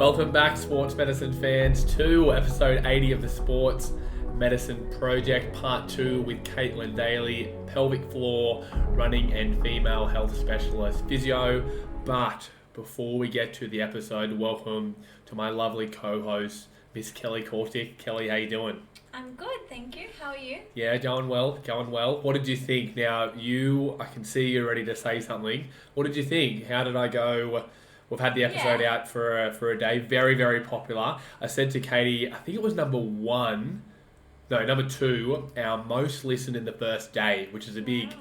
Welcome back, sports medicine fans, to episode 80 of the Sports Medicine Project, part 2 with Daley, pelvic floor, running and female health specialist physio. But before we get to the episode, welcome to my lovely co-host, Miss Kelly Kortic. Kelly, how you doing? I'm good, thank you. How are you? Yeah, going well. What did you think? Now, I can see you're ready to say something. What did you think? How did I go? We've had the episode out for a day. Very, very popular. I said to Katie, I think it was number 2, our most listened in the first day, which is a big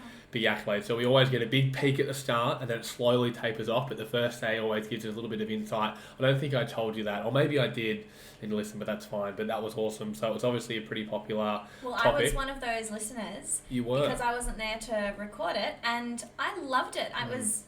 accolade. So we always get a big peak at the start and then it slowly tapers off. But the first day always gives us a little bit of insight. I don't think I told you that. Or maybe I did and listen, but that's fine. But that was awesome. So it was obviously a pretty popular topic. I was one of those listeners. You were. Because I wasn't there to record it. And I loved it. I was...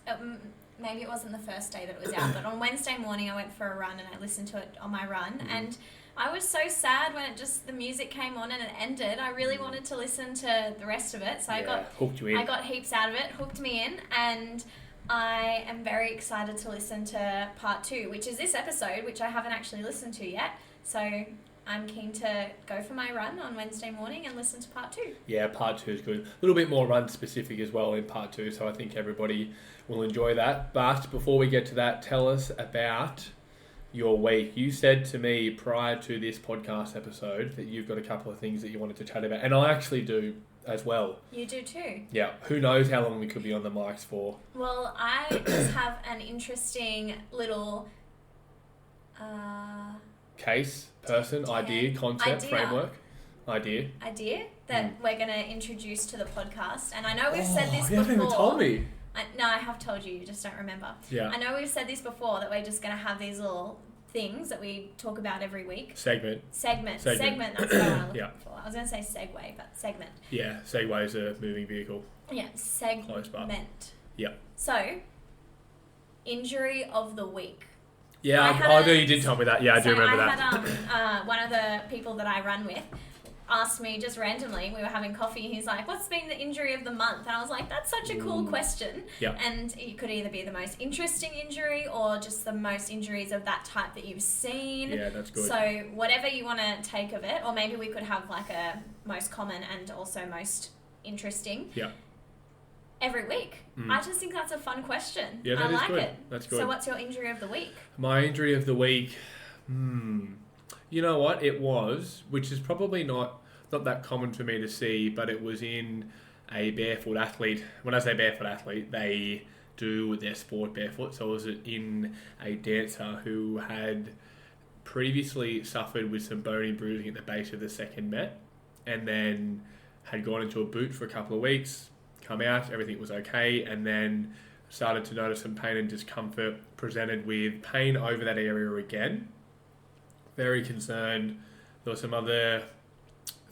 maybe it wasn't the first day that it was out, but on Wednesday morning I went for a run and I listened to it on my run, and I was so sad when the music came on and it ended. I really wanted to listen to the rest of it, so I got hooked you in. I got heaps out of it, hooked me in, and I am very excited to listen to part 2, which is this episode, which I haven't actually listened to yet. So I'm keen to go for my run on Wednesday morning and listen to part 2. Yeah, part 2 is good. A little bit more run specific as well in part 2, so I think everybody will enjoy that. But before we get to that, tell us about your week. You said to me prior to this podcast episode that you've got a couple of things that you wanted to chat about, and I actually do as well. You do too? Yeah. Who knows how long we could be on the mics for? Well, I just have an interesting little... case, person, idea, concept, framework, idea that we're going to introduce to the podcast. And I know we've said this before. You haven't even told me. No, I have told you just don't remember. Yeah. I know we've said this before, that we're just going to have these little things that we talk about every week. Segment, that's what I want to look for. I was going to say segue, but segment. Yeah, Segway is a moving vehicle. Yeah, segment. Yeah. So, injury of the week. Yeah, you did tell me that. Yeah, I do remember that. Had, one of the people that I run with asked me just randomly, we were having coffee, he's like, what's been the injury of the month? And I was like, that's such a cool question. Yep. And it could either be the most interesting injury or just the most injuries of that type that you've seen. Yeah, that's good. So whatever you want to take of it, or maybe we could have like a most common and also most interesting. Yeah. Every week. I just think that's a fun question. Yeah, that I is like good. it. That's good. So what's your injury of the week? My injury of the week, you know what? It was, which is probably not that common for me to see, but it was in a barefoot athlete. When I say barefoot athlete, they do their sport barefoot. So it was in a dancer who had previously suffered with some bony bruising at the base of the second met, and then had gone into a boot for a couple of weeks, come out, everything was okay, and then started to notice some pain and discomfort, presented with pain over that area again. Very concerned. There were some other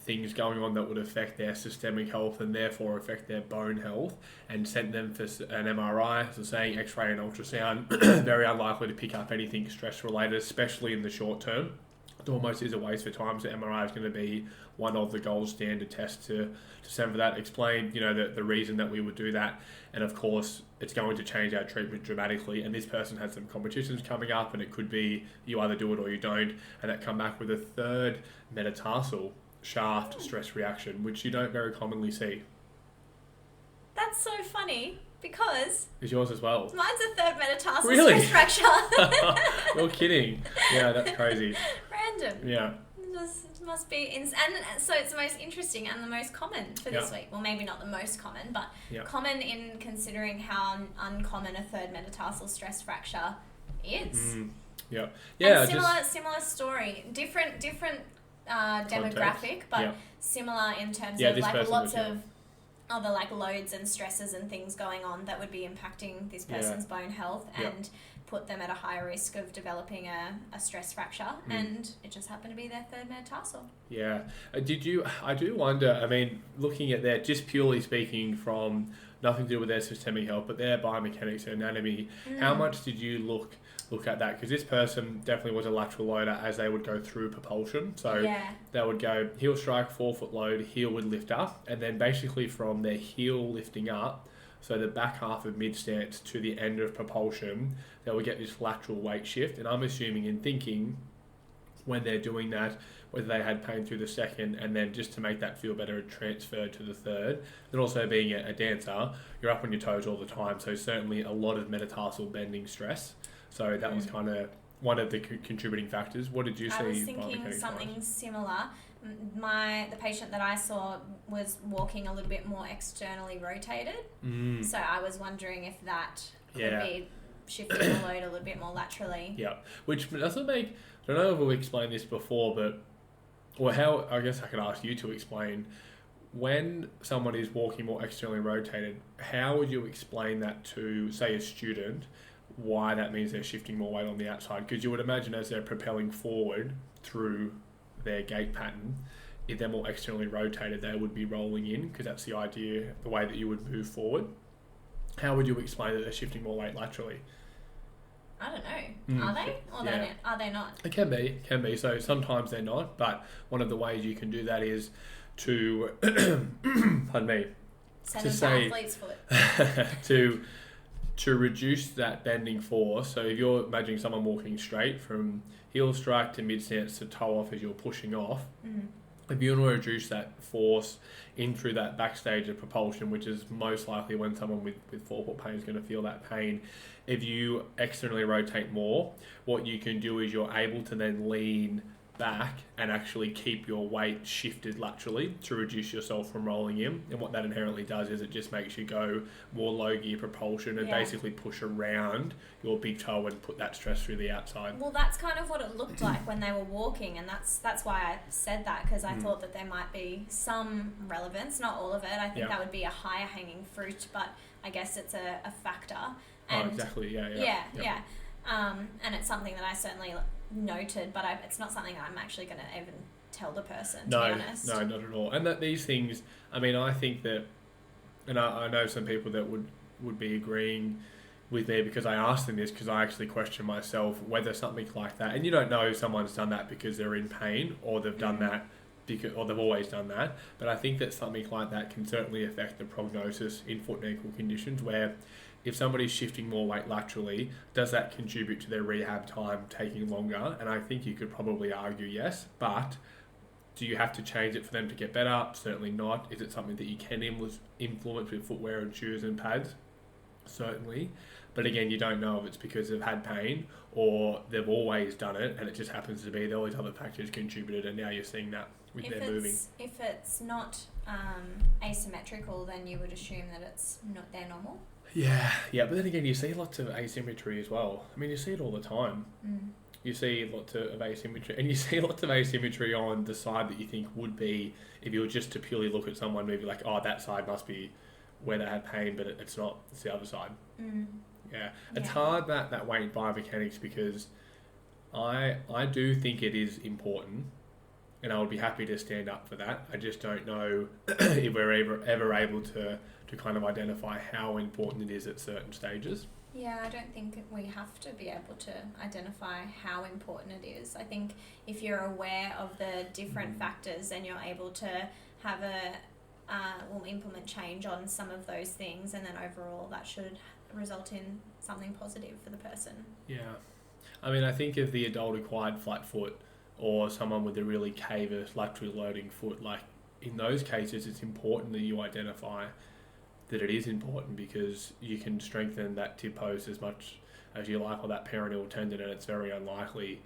things going on that would affect their systemic health and therefore affect their bone health, and sent them for an MRI, so saying X-ray and ultrasound, very unlikely to pick up anything stress-related, especially in the short term. It almost is a waste of time, so MRI is going to be one of the gold standard tests to send for that. Explain, the reason that we would do that, and of course it's going to change our treatment dramatically. And this person has some competitions coming up, and it could be you either do it or you don't, and that come back with a third metatarsal shaft stress reaction, which you don't very commonly see. That's so funny. Because... Is yours as well? Mine's a third metatarsal really? stress fracture. You're kidding. Yeah, that's crazy. Random. Yeah. It must be... And so it's the most interesting and the most common for this week. Well, maybe not the most common, but common in considering how uncommon a third metatarsal stress fracture is. Yeah. And similar story. Different demographic, but similar in terms of like lots of other like loads and stresses and things going on that would be impacting this person's bone health and put them at a higher risk of developing a stress fracture, and it just happened to be their third metatarsal. Yeah. I do wonder, I mean, looking at that, just purely speaking from nothing to do with their systemic health, but their biomechanics and anatomy, how much did you look at that? Because this person definitely was a lateral loader as they would go through propulsion. So they would go heel strike, 4 foot load, heel would lift up, and then basically from their heel lifting up, So the back half of mid-stance to the end of propulsion, they will get this lateral weight shift. And I'm assuming in thinking, when they're doing that, whether they had pain through the second, and then just to make that feel better, it transferred to the third. And also being a dancer, you're up on your toes all the time. So certainly a lot of metatarsal bending stress. So that was kind of one of the contributing factors. What did you see? I was thinking something similar. The patient that I saw was walking a little bit more externally rotated. So I was wondering if that could be shifting the load a little bit more laterally. Yeah, which doesn't make... I don't know if we've explained this before, but... Or how... I guess I could ask you to explain. When someone is walking more externally rotated, how would you explain that to, say, a student, why that means they're shifting more weight on the outside? Because you would imagine as they're propelling forward through their gait pattern, if they're more externally rotated, they would be rolling in, because that's the idea, the way that you would move forward. How would you explain that they're shifting more weight laterally? I don't know. Are they? Or are they not? It can be. So sometimes they're not, but one of the ways you can do that is to, pardon me, Send them to athlete's foot. to reduce that bending force. So if you're imagining someone walking straight from heel strike to mid-stance to toe off as you're pushing off, if you want to reduce that force in through that backstage of propulsion, which is most likely when someone with forefoot pain is going to feel that pain, if you externally rotate more, what you can do is you're able to then lean back and actually keep your weight shifted laterally to reduce yourself from rolling in. And what that inherently does is it just makes you go more low gear propulsion and basically push around your big toe and put that stress through the outside. Well, that's kind of what it looked like when they were walking, and that's why I said that, because I thought that there might be some relevance, not all of it. I think that would be a higher hanging fruit, but I guess it's a factor. And exactly. Yeah. And it's something that I certainly noted, but it's not something I'm actually going to even tell the person, to be honest. No, not at all. And that these things, I mean, I think that, and I know some people that would be agreeing with me, because I asked them this, because I actually question myself whether something like that, and you don't know if someone's done that because they're in pain, or they've done that because, or they've always done that, but I think that something like that can certainly affect the prognosis in foot and ankle conditions, where if somebody's shifting more weight laterally, does that contribute to their rehab time taking longer? And I think you could probably argue yes, but do you have to change it for them to get better? Certainly not. Is it something that you can influence with footwear and shoes and pads? Certainly. But again, you don't know if it's because they've had pain or they've always done it and it just happens to be that all these other factors contributed, and now you're seeing that with their moving. If it's not asymmetrical, then you would assume that it's not they're normal. Yeah, but then again, you see lots of asymmetry as well. I mean, you see it all the time. You see lots of asymmetry, and you see lots of asymmetry on the side that you think would be, if you were just to purely look at someone, maybe like, oh, that side must be where they had pain, but it's not. It's the other side. It's hard, that weight biomechanics, because I do think it is important, and I would be happy to stand up for that. I just don't know if we're ever able to kind of identify how important it is at certain stages. Yeah, I don't think we have to be able to identify how important it is. I think if you're aware of the different factors, then you're able to have implement change on some of those things, and then overall that should result in something positive for the person. Yeah. I mean, I think of the adult acquired flat foot, or someone with a really cavous laterally loading foot, like in those cases it's important that you identify that it is important, because you can strengthen that tib post as much as you like, or that peroneal tendon, and it's very unlikely.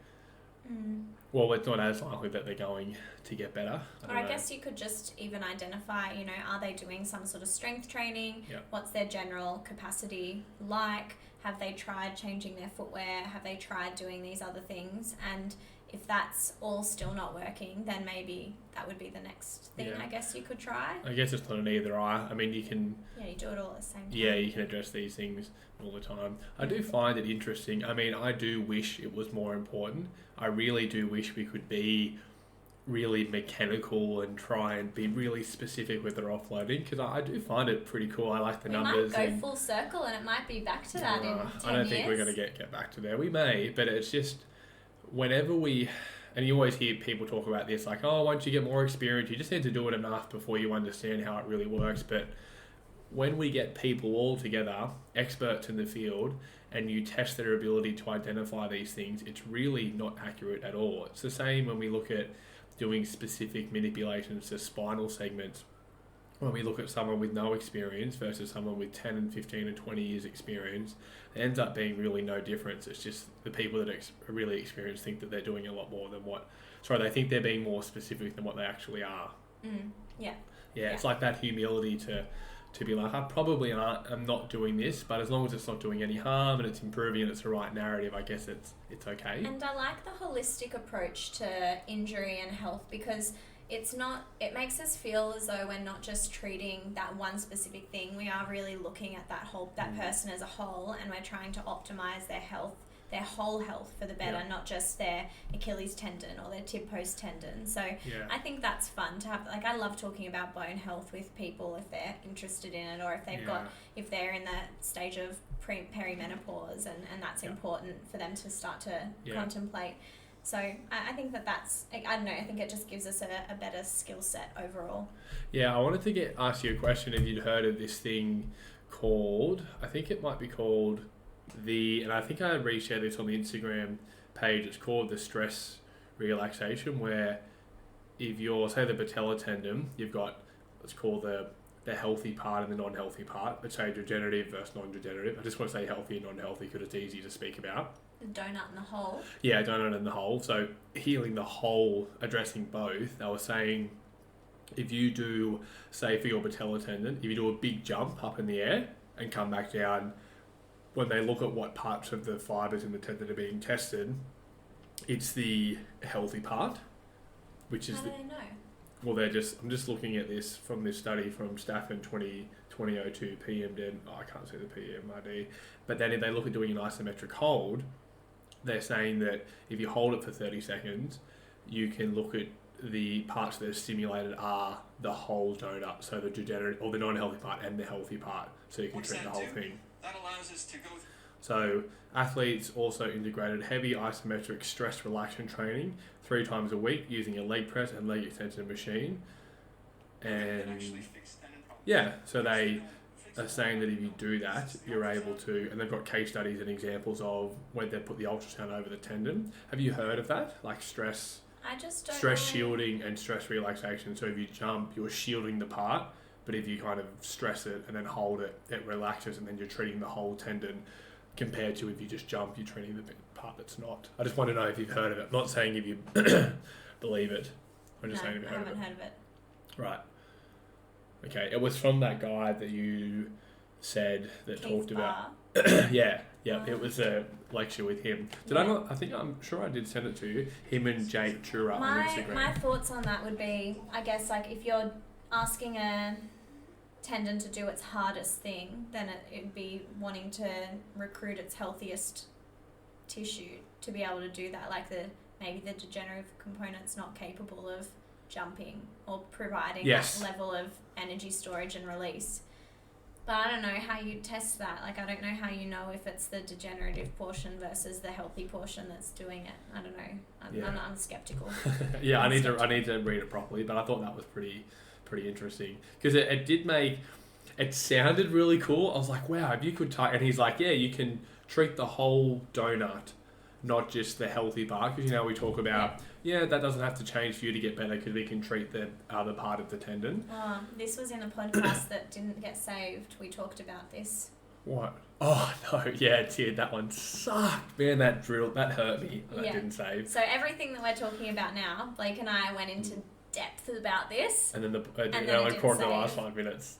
Well, it's not as likely that they're going to get better. I guess you could just even identify, are they doing some sort of strength training? What's their general capacity like? Have they tried changing their footwear? Have they tried doing these other things? And if that's all still not working, then maybe that would be the next thing I guess you could try. I guess it's not an either or. I mean, you can... Yeah, you do it all at the same time. Yeah, you can address these things all the time. I do find it interesting. I mean, I do wish it was more important. I really do wish we could be really mechanical and try and be really specific with their offloading, because I do find it pretty cool. I like the numbers. We might go full circle and it might be back to that in 10 years. I don't think we're going to get back to there. We may, but it's just... Whenever we, and you always hear people talk about this, like, oh, once you get more experience, you just need to do it enough before you understand how it really works. But when we get people all together, experts in the field, and you test their ability to identify these things, it's really not accurate at all. It's the same when we look at doing specific manipulations to spinal segments. When we look at someone with no experience versus someone with 10 and 15 and 20 years experience, it ends up being really no difference. It's just the people that are really experienced think that they're doing a lot more than they think they're being more specific than what they actually are. Yeah. Yeah, it's like that humility to be like, I'm not doing this, but as long as it's not doing any harm and it's improving and it's the right narrative, I guess it's okay. And I like the holistic approach to injury and health, because it makes us feel as though we're not just treating that one specific thing. We are really looking at that person as a whole, and we're trying to optimize their whole health for the better, not just their Achilles tendon or their tib post tendon. So I think that's fun to have. Like, I love talking about bone health with people if they're interested in it, or if they're in that stage of perimenopause, and that's important for them to start to contemplate. So I think that's, I don't know, I think it just gives us a better skill set overall. Yeah, I wanted to ask you a question if you'd heard of this thing called, I think it might be called and I think I reshared this on the Instagram page, it's called the stress relaxation, where if you're, say, the patella tendon, you've got, let's call the healthy part and the non-healthy part. Let's say degenerative versus non-degenerative. I just want to say healthy and non-healthy because it's easy to speak about. The donut and the hole. Yeah, donut and the hole. So healing the whole, addressing both. They were saying if you do, say for your patella tendon, if you do a big jump up in the air and come back down, when they look at what parts of the fibres in the tendon are being tested, it's the healthy part, which is... How do they know? Well, I'm just looking at this from this study from Stafford 2002 PMD. I can't see the PMRD. But then if they look at doing an isometric hold, they're saying that if you hold it for 30 seconds, you can look at the parts that are stimulated are the whole donut, so the degenerative or the non-healthy part and the healthy part, so you can treat the whole thing. That allows us to go. So athletes also integrated heavy isometric stress relaxation training 3 times a week using a leg press and leg extension machine. And so they are saying that if you do that, you're able to, and they've got case studies and examples of when they put the ultrasound over the tendon. Have you heard of that? Like stress shielding and stress relaxation. So if you jump, you're shielding the part, but if you kind of stress it and then hold it, it relaxes, and then you're treating the whole tendon, compared to if you just jump, you're treating the part that's not. I just want to know if you've heard of it. I'm not saying if you believe it. I'm just saying if you've heard of it. I haven't heard of it. Right. Okay. It was from that guy that you said that Keith talked Barr. about... Yeah. It was a lecture with him. I'm sure I did send it to you. Him and Jake Chura on Instagram. My thoughts on that would be, I guess, like if you're asking a tendon to do its hardest thing, then it'd be wanting to recruit its healthiest tissue to be able to do that. Like maybe the degenerative component's not capable of jumping or providing that level of energy storage and release. But I don't know how you test that. Like, I don't know how you know if it's the degenerative portion versus the healthy portion that's doing it. I don't know. I'm skeptical. Yeah, I need to read it properly, but I thought that was pretty interesting because it sounded really cool. I was like, wow, if you could and he's like, yeah, you can treat the whole donut, not just the healthy part, because we talk about that doesn't have to change for you to get better because we can treat the other part of the tendon. This was in a podcast that didn't get saved. We talked about this. What? Oh no, yeah, it did. That one sucked, man. That hurt me. That didn't save. So everything that we're talking about now, Blake and I went into depth about this, and then I recorded the last 5 minutes.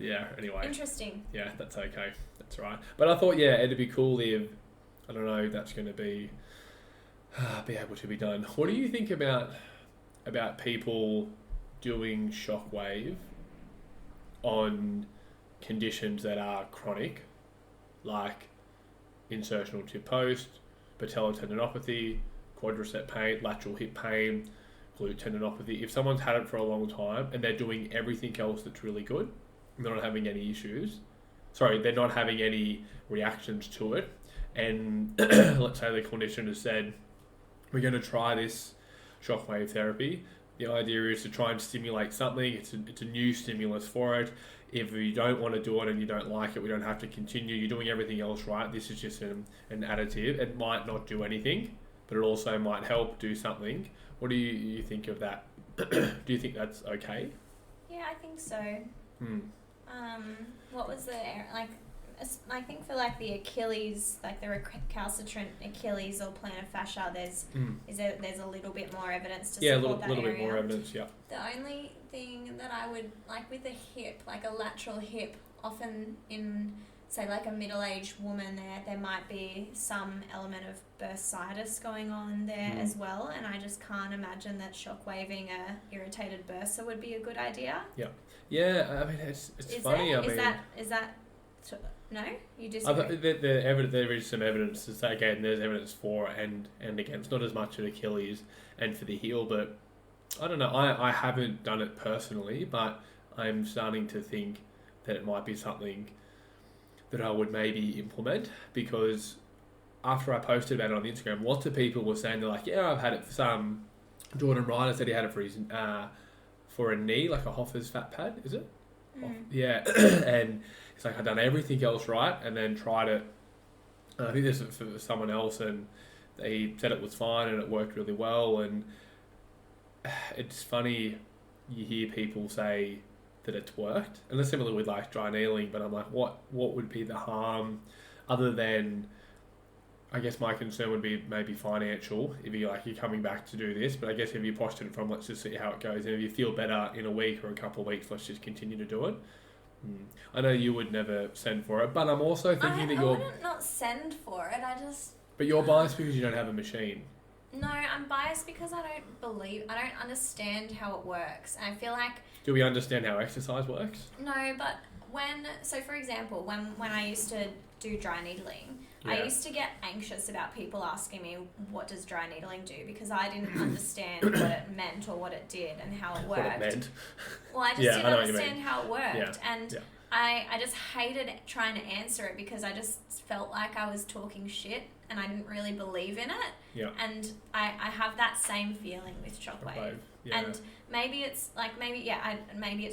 Yeah. Anyway. Interesting. Yeah, that's okay. That's right. But I thought, it'd be cool if, I don't know, that's going to be able to be done. What do you think about people doing shockwave on conditions that are chronic, like insertional tib post, patellar tendinopathy, quadricep pain, lateral hip pain, glute tendinopathy? If someone's had it for a long time and they're doing everything else that's really good, and they're not having any they're not having any reactions to it, and let's say the clinician has said, we're going to try this shockwave therapy, The idea is to try and stimulate something. It's a new stimulus for it. If you don't want to do it and you don't like it, we don't have to continue. You're doing everything else right. This is just an additive. It might not do anything, but it also might help do something. What do you think of that? Do you think that's okay? Yeah, I think so. Hmm. What was I think for like the Achilles, like the recalcitrant Achilles or plantar fascia, there's a little bit more evidence to support that area. Yeah, a little bit more evidence, yeah. The only thing that I would, like with the hip, like a lateral hip, often in, say, like a middle-aged woman there might be some element of bursitis going on there as well, and I just can't imagine that shockwaving a irritated bursa would be a good idea. Yeah. Yeah, I mean, it's funny. Is that no? You disagree? There is some evidence to say, again, there's evidence for and against, not as much at Achilles and for the heel, but I don't know. I haven't done it personally, but I'm starting to think that it might be something that I would maybe implement, because after I posted about it on Instagram, lots of people were saying, they're like, yeah, I've had it for some. Jordan Ryder said he had it for his for a knee, like a Hoffer's fat pad, is it? Yeah, and it's like, I've done everything else right, and then tried it. And I think this is for someone else, and they said it was fine and it worked really well. And it's funny, you hear people say that it's worked, and it's similar with like dry needling. But I'm like, what would be the harm, other than, I guess my concern would be maybe financial, if you're coming back to do this. But I guess if you postured it from, let's just see how it goes, and if you feel better in a week or a couple of weeks, let's just continue to do it. I know you would never send for it, but I'm also thinking I wouldn't not send for it. But you're biased because you don't have a machine. No, I'm biased because I don't understand how it works. And I feel like... Do we understand how exercise works? No, but for example, when I used to do dry needling, I used to get anxious about people asking me, what does dry needling do? Because I didn't understand what it meant or what it did and how it worked. What it meant. Well, I just didn't understand how it worked. Yeah. And I just hated trying to answer it, because I just felt like I was talking shit and I didn't really believe in it. Yeah. And I have that same feeling with Shockwave. Yeah. And maybe it's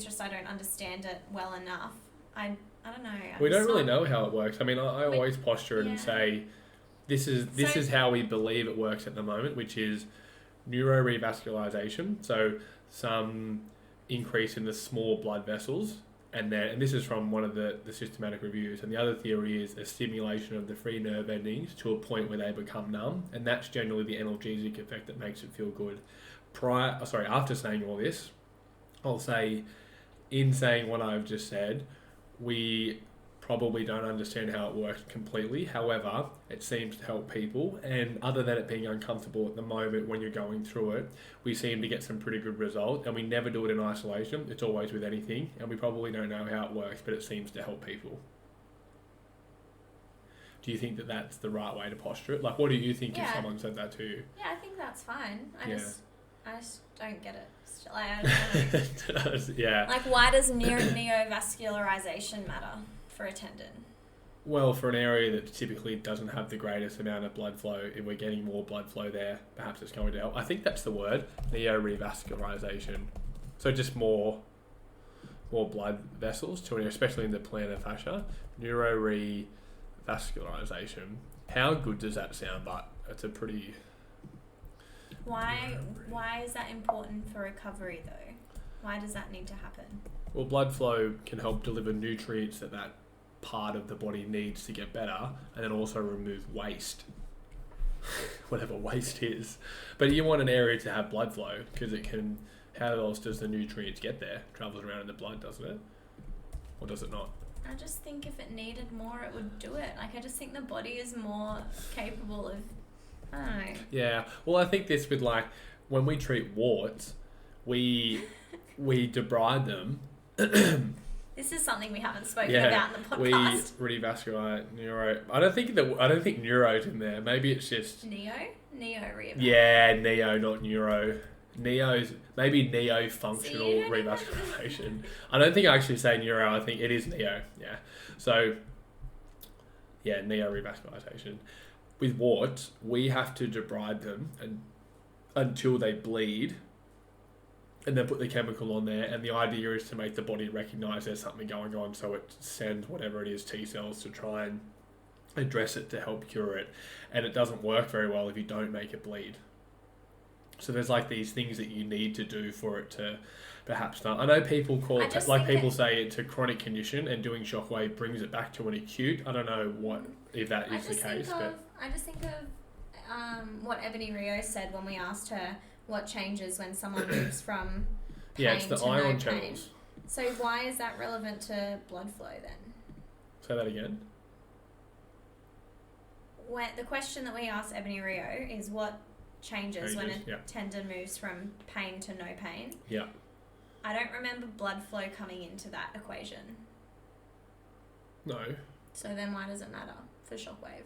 just I don't understand it well enough. I don't know. We don't really know how it works. I mean, I always posture it and say, this is how we believe it works at the moment, which is neurorevascularization. So some increase in the small blood vessels, and this is from one of the systematic reviews. And the other theory is a stimulation of the free nerve endings to a point where they become numb, and that's generally the analgesic effect that makes it feel good. After saying all this, I'll say, in saying what I've just said, we probably don't understand how it works completely. However, it seems to help people, and other than it being uncomfortable at the moment when you're going through it, we seem to get some pretty good results, and we never do it in isolation. It's always with anything, and we probably don't know how it works, but it seems to help people. Do you think that that's the right way to posture it? Like, what do you think if someone said that to you? Yeah, I think that's fine. I just don't get it. I don't know. Yeah. Like, why does neovascularization matter for a tendon? Well, for an area that typically doesn't have the greatest amount of blood flow, if we're getting more blood flow there, perhaps it's going to help. I think that's the word, neorevascularization. So just more blood vessels to it, especially in the plantar fascia. Neurorevascularization. How good does that sound? But it's a pretty... Why is that important for recovery, though? Why does that need to happen? Well, blood flow can help deliver nutrients that part of the body needs to get better, and then also remove waste, whatever waste is. But you want an area to have blood flow, because it can... How else does the nutrients get there? It travels around in the blood, doesn't it? Or does it not? I just think if it needed more, it would do it. Like, I just think the body is more capable of... I don't know. Yeah. Well, I think this with, like, when we treat warts, we debride them. This is something we haven't spoken about in the podcast. We revasculate neuro. I don't think neuro's in there. Maybe it's just neo revasculate. Yeah, neo, not neuro. Neo's maybe neo-functional revascularization. I don't think I actually say neuro. I think it is neo. Yeah. So yeah, neo-revascularization. With warts, we have to debride them until they bleed, and then put the chemical on there, and the idea is to make the body recognise there's something going on, so it sends whatever it is, T cells, to try and address it to help cure it. And it doesn't work very well if you don't make it bleed. So there's like these things that you need to do for it to perhaps start. I know people call it, like people say it's a chronic condition, and doing shockwave brings it back to an acute. I don't know if that is the case. I just think of what Ebony Rio said when we asked her what changes when someone moves from pain it's the to ion no channels. pain. So why is that relevant to blood flow then? Say that again. When the question that we asked Ebony Rio is what changes when a tendon moves from pain to no pain. Yeah. I don't remember blood flow coming into that equation. No. So then why does it matter for shockwave?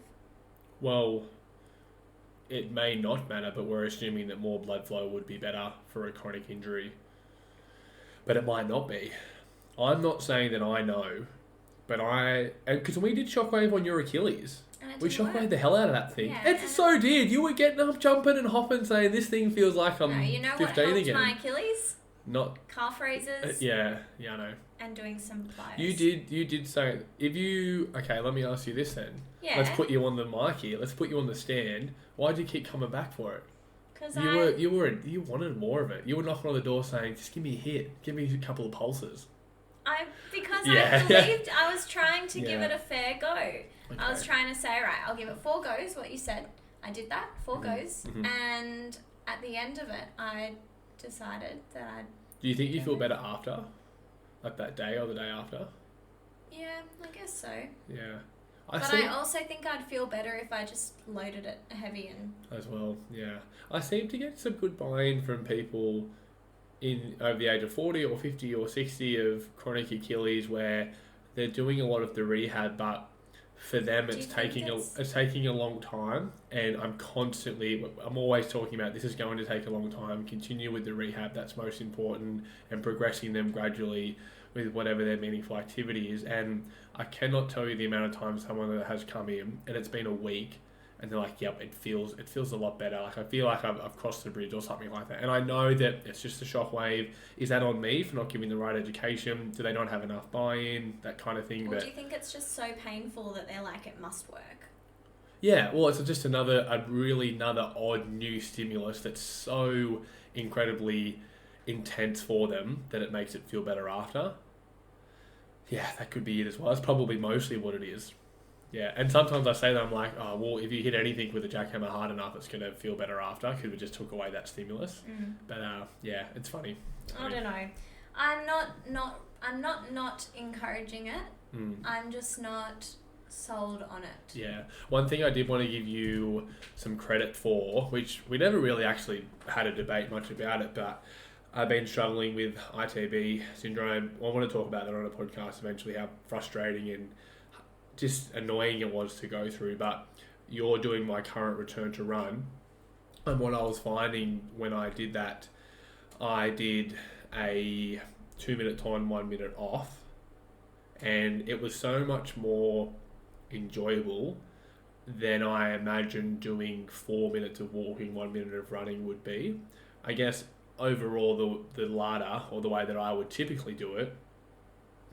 Well, it may not matter, but we're assuming that more blood flow would be better for a chronic injury. But it might not be. I'm not saying that I know, but because we did shockwave on your Achilles. We shockwave the hell out of that thing. Yeah, it so did. You were getting up, jumping and hopping, saying, this thing feels like I'm 15 again. You know what helped my Achilles? Not calf raises. Yeah, I know. And doing some pliers. You did say, okay, let me ask you this then. Yeah. Let's put you on the mic here. Let's put you on the stand. Why do you keep coming back for it? Because you wanted more of it. You were knocking on the door saying, just give me a hit. Give me a couple of pulses. I believed I was trying to give it a fair go. Okay. I was trying to say, right, I'll give it 4 goes, what you said. I did that, 4 goes. Mm-hmm. And at the end of it, I decided that I'd... Do you think you feel better after? Like that day or the day after? Yeah, I guess so. Yeah. I also think I'd feel better if I just loaded it heavy and... As well, yeah. I seem to get some good buy-in from people over the age of 40 or 50 or 60 of chronic Achilles where they're doing a lot of the rehab, but for them it's taking a long time, and I'm always talking about this is going to take a long time. Continue with the rehab, that's most important, and progressing them gradually with whatever their meaningful activity is. And I cannot tell you the amount of times someone that has come in and it's been a week and they're like, yep, it feels a lot better. Like I feel like I've crossed the bridge or something like that. And I know that it's just a shockwave. Is that on me for not giving the right education? Do they not have enough buy-in? That kind of thing. Or do you think it's just so painful that they're like, it must work? Yeah, well, it's just another odd new stimulus that's so incredibly intense for them that it makes it feel better after. Yeah, that could be it as well. That's probably mostly what it is. Yeah, and sometimes I say that I'm like, oh, well, if you hit anything with a jackhammer hard enough, it's going to feel better after because we just took away that stimulus. Mm. But yeah, it's funny. I don't know. I'm not encouraging it. Mm. I'm just not sold on it. Yeah. One thing I did want to give you some credit for, which we never really actually had a debate much about it, but I've been struggling with ITB syndrome. I want to talk about that on a podcast eventually, how frustrating and just annoying it was to go through. But you're doing my current return to run, and what I was finding when I did that, I did a 2-minute time, 1 minute off, and it was so much more enjoyable than I imagined doing 4 minutes of walking, 1 minute of running would be. I guess overall the ladder, or the way that I would typically do it,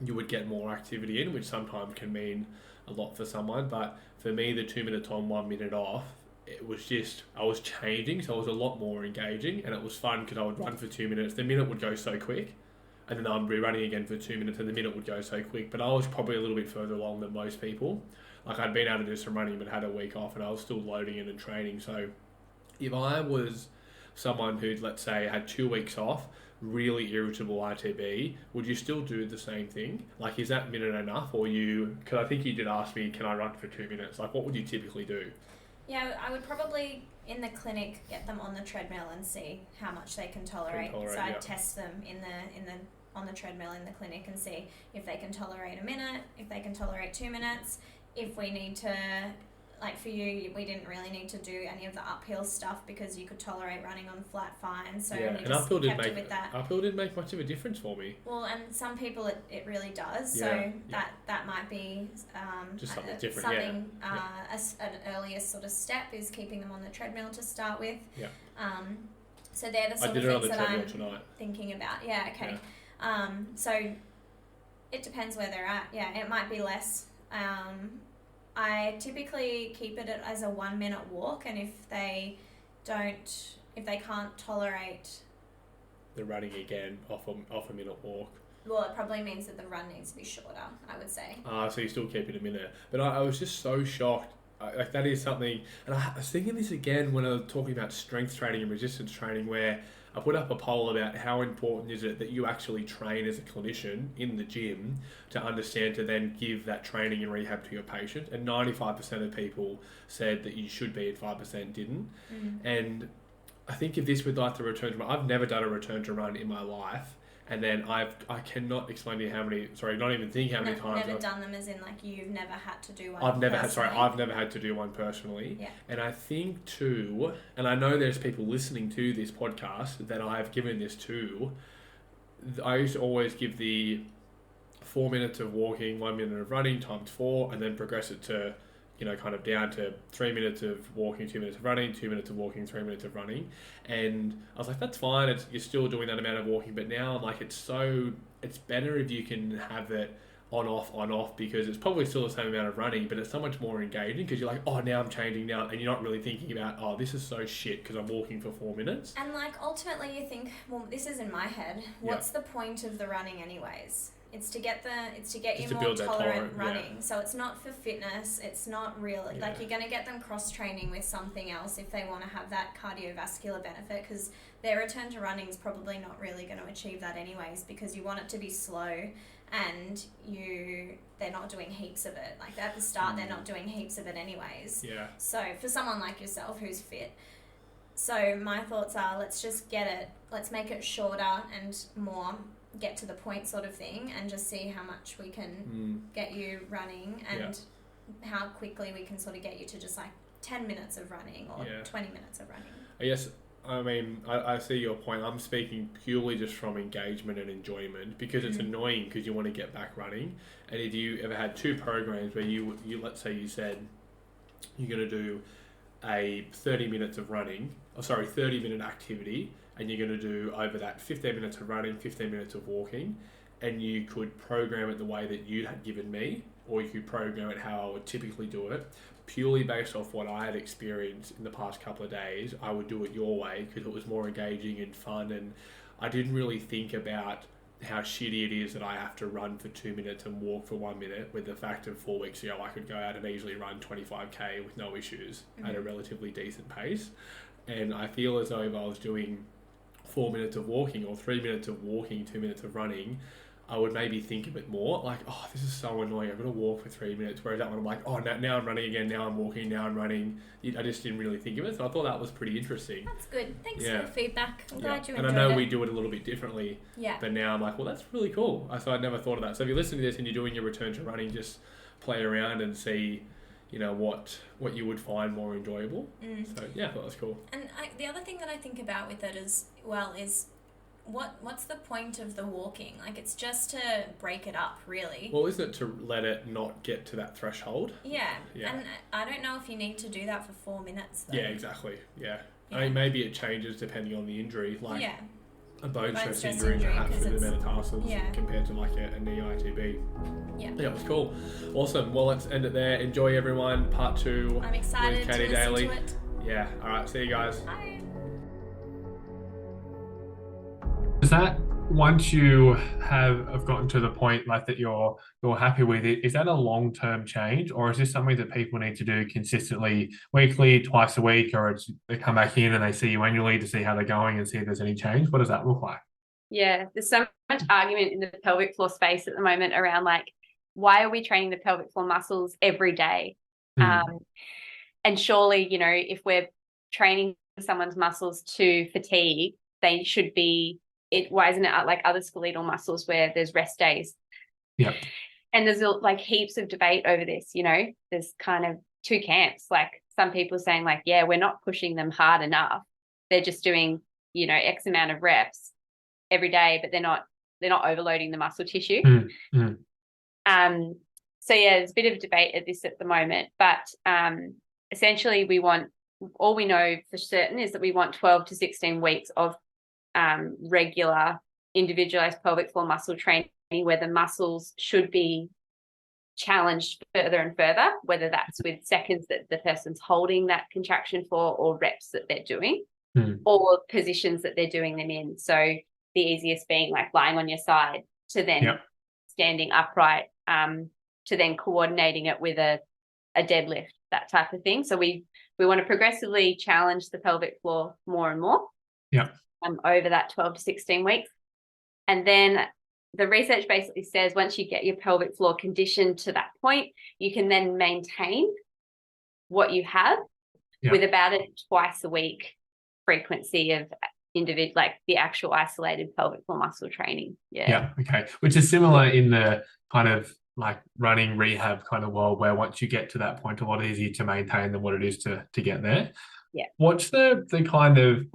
you would get more activity in, which sometimes can mean a lot for someone. But for me, the 2 minute on, 1 minute off, it was just, I was changing, so it was a lot more engaging, and it was fun because I would run for 2 minutes, the minute would go so quick, and then I'd be running again for 2 minutes and the minute would go so quick. But I was probably a little bit further along than most people. Like I'd been able to do some running but had a week off, and I was still loading in and training. So if I was someone who'd, let's say, had 2 weeks off, really irritable ITB, would you still do the same thing? Like, is that minute enough? Or because I think you did ask me, can I run for 2 minutes? Like, what would you typically do? Yeah, I would probably, in the clinic, get them on the treadmill and see how much they can tolerate. So I'd test them on the treadmill in the clinic and see if they can tolerate a minute, if they can tolerate 2 minutes, if we need to... Like for you, we didn't really need to do any of the uphill stuff because you could tolerate running on flat fine. So yeah, we just kept with that. Uphill didn't make much of a difference for me. Well, and some people it really does. Yeah, so that might be just something different. An earliest sort of step is keeping them on the treadmill to start with. Yeah. So they're the I sort did of it on things the that treadmill I'm tonight. thinking about. Yeah, okay. Yeah. So it depends where they're at. Yeah, it might be less. I typically keep it as a 1 minute walk, and if they can't tolerate The running again off a minute walk. Well, it probably means that the run needs to be shorter, I would say. So you still keep it a minute. But I was just so shocked. Like that is something, and I was thinking this again when I was talking about strength training and resistance training, where I put up a poll about how important is it that you actually train as a clinician in the gym to understand to then give that training and rehab to your patient. And 95% of people said that you should be, and 5% didn't. And I think if this would like to return to run, I've never done a return to run in my life. And then I cannot explain to you how many, not even think how many times. Never done them as in like you've never had to do one. I've never had to do one personally. Yeah. And I think too, and I know there's people listening to this podcast that I have given this to, I used to always give the 4 minutes of walking, 1 minute of running times 4, and then progress it to, kind of down to 3 minutes of walking, 2 minutes of running, 2 minutes of walking, 3 minutes of running. And I was like, that's fine. You're still doing that amount of walking. But now I'm like, it's better if you can have it on, off, because it's probably still the same amount of running, but it's so much more engaging because you're like, oh, now I'm changing now. And you're not really thinking about, oh, this is so shit because I'm walking for 4 minutes. And like, ultimately you think, well, this is in my head. What's the point of the running anyways? It's to get you more tolerant running. Yeah. So it's not for fitness. It's not real. Like you're going to get them cross training with something else if they want to have that cardiovascular benefit, because their return to running is probably not really going to achieve that anyways, because you want it to be slow and they're not doing heaps of it. Like at the start, they're not doing heaps of it anyways. Yeah. So for someone like yourself who's fit, so my thoughts are, let's make it shorter and more get to the point sort of thing, and just see how much we can get you running, and how quickly we can sort of get you to just like 10 minutes of running or 20 minutes of running. Yes, I mean, I see your point. I'm speaking purely just from engagement and enjoyment, because it's annoying because you want to get back running. And if you ever had two programs where you let's say you said you're going to do a 30 minutes of running, 30-minute activity, and you're going to do over that 15 minutes of running, 15 minutes of walking, and you could program it the way that you had given me, or you could program it how I would typically do it, purely based off what I had experienced in the past couple of days. I would do it your way because it was more engaging and fun, and I didn't really think about how shitty it is that I have to run for 2 minutes and walk for 1 minute, with the fact of 4 weeks ago I could go out and easily run 25k with no issues at a relatively decent pace. And I feel as though if I was doing 4 minutes of walking or 3 minutes of walking, 2 minutes of running, I would maybe think a bit more like, oh, this is so annoying, I've got to walk for 3 minutes. Whereas that one, I'm like, oh, now I'm running again, now I'm walking, now I'm running. I just didn't really think of it. So I thought that was pretty interesting. That's good. Thanks for the feedback. I'm glad you enjoyed it. And I know we do it a little bit differently. Yeah. But now I'm like, well, that's really cool. So I'd never thought of that. So if you're listening to this and you're doing your return to running, just play around and see, what you would find more enjoyable. So yeah, I thought that was cool. And the other thing that I think about with it is what's the point of the walking? Like, it's just to break it up, really. Well, isn't it to let it not get to that threshold? Yeah. And I don't know if you need to do that for 4 minutes, though. Yeah, exactly. Yeah. I mean, maybe it changes depending on the injury. Like a bone stress injury perhaps with the metatarsals compared to like a knee ITB. Yeah, it was cool. Awesome. Well, let's end it there. Enjoy, everyone. Part 2 I'm excited with Katie to listen Daley. to it. Yeah. All right. See you guys. Bye. Is that once you have gotten to the point like that you're happy with it, is that a long-term change, or is this something that people need to do consistently, weekly, twice a week, or they come back in and they see you annually to see how they're going and see if there's any change? What does that look like? Yeah, there's so much argument in the pelvic floor space at the moment around like, why are we training the pelvic floor muscles every day? And surely, if we're training someone's muscles to fatigue, they should be why isn't it like other skeletal muscles where there's rest days? Yeah. And there's like heaps of debate over this, there's kind of two camps. Like some people saying like, yeah, we're not pushing them hard enough. They're just doing, X amount of reps every day, but they're not overloading the muscle tissue. So yeah, there's a bit of debate at the moment, but essentially we want all we know for certain is that we want 12 to 16 weeks of regular individualized pelvic floor muscle training where the muscles should be challenged further and further, whether that's with seconds that the person's holding that contraction for or reps that they're doing or positions that they're doing them in. So the easiest being like lying on your side to then standing upright, to then coordinating it with a deadlift, that type of thing. So we want to progressively challenge the pelvic floor more and more over that 12 to 16 weeks. And then the research basically says once you get your pelvic floor conditioned to that point, you can then maintain what you have with about a twice a week frequency of individual, like the actual isolated pelvic floor muscle training. Okay, which is similar in the kind of like running rehab kind of world, where once you get to that point, a lot easier to maintain than what it is to get there. What's the kind of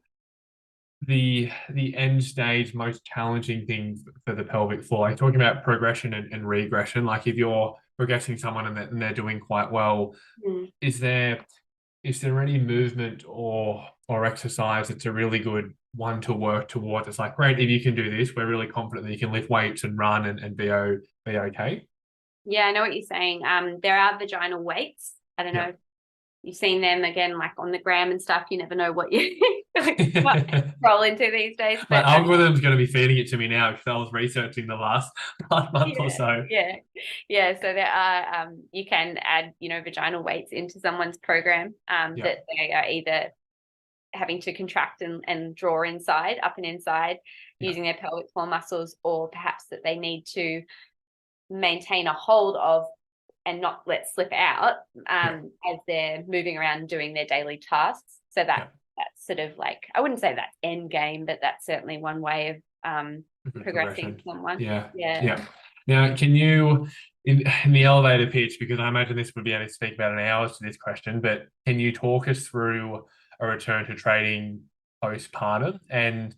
the end stage most challenging thing for the pelvic floor? Like talking about progression and regression, like if you're progressing someone and they're doing quite well, is there any movement or exercise that's a really good one to work towards? It's like, great, if you can do this, we're really confident that you can lift weights and run and be okay. Yeah, I know what you're saying. There are vaginal weights. I don't know if you've seen them, again, like on the gram and stuff. You never know what you roll into these days. But my algorithm's going to be feeding it to me now because I was researching the last month or so. Yeah. So there are, you can add, vaginal weights into someone's program that they are either having to contract and draw inside, up and inside, using their pelvic floor muscles, or perhaps that they need to maintain a hold of and not let slip out as they're moving around doing their daily tasks. So that's sort of like, I wouldn't say that's end game, but that's certainly one way of progressing someone. Now, can you, in the elevator pitch, because I imagine this would be able to speak about an hour to this question, but can you talk us through a return to training postpartum? And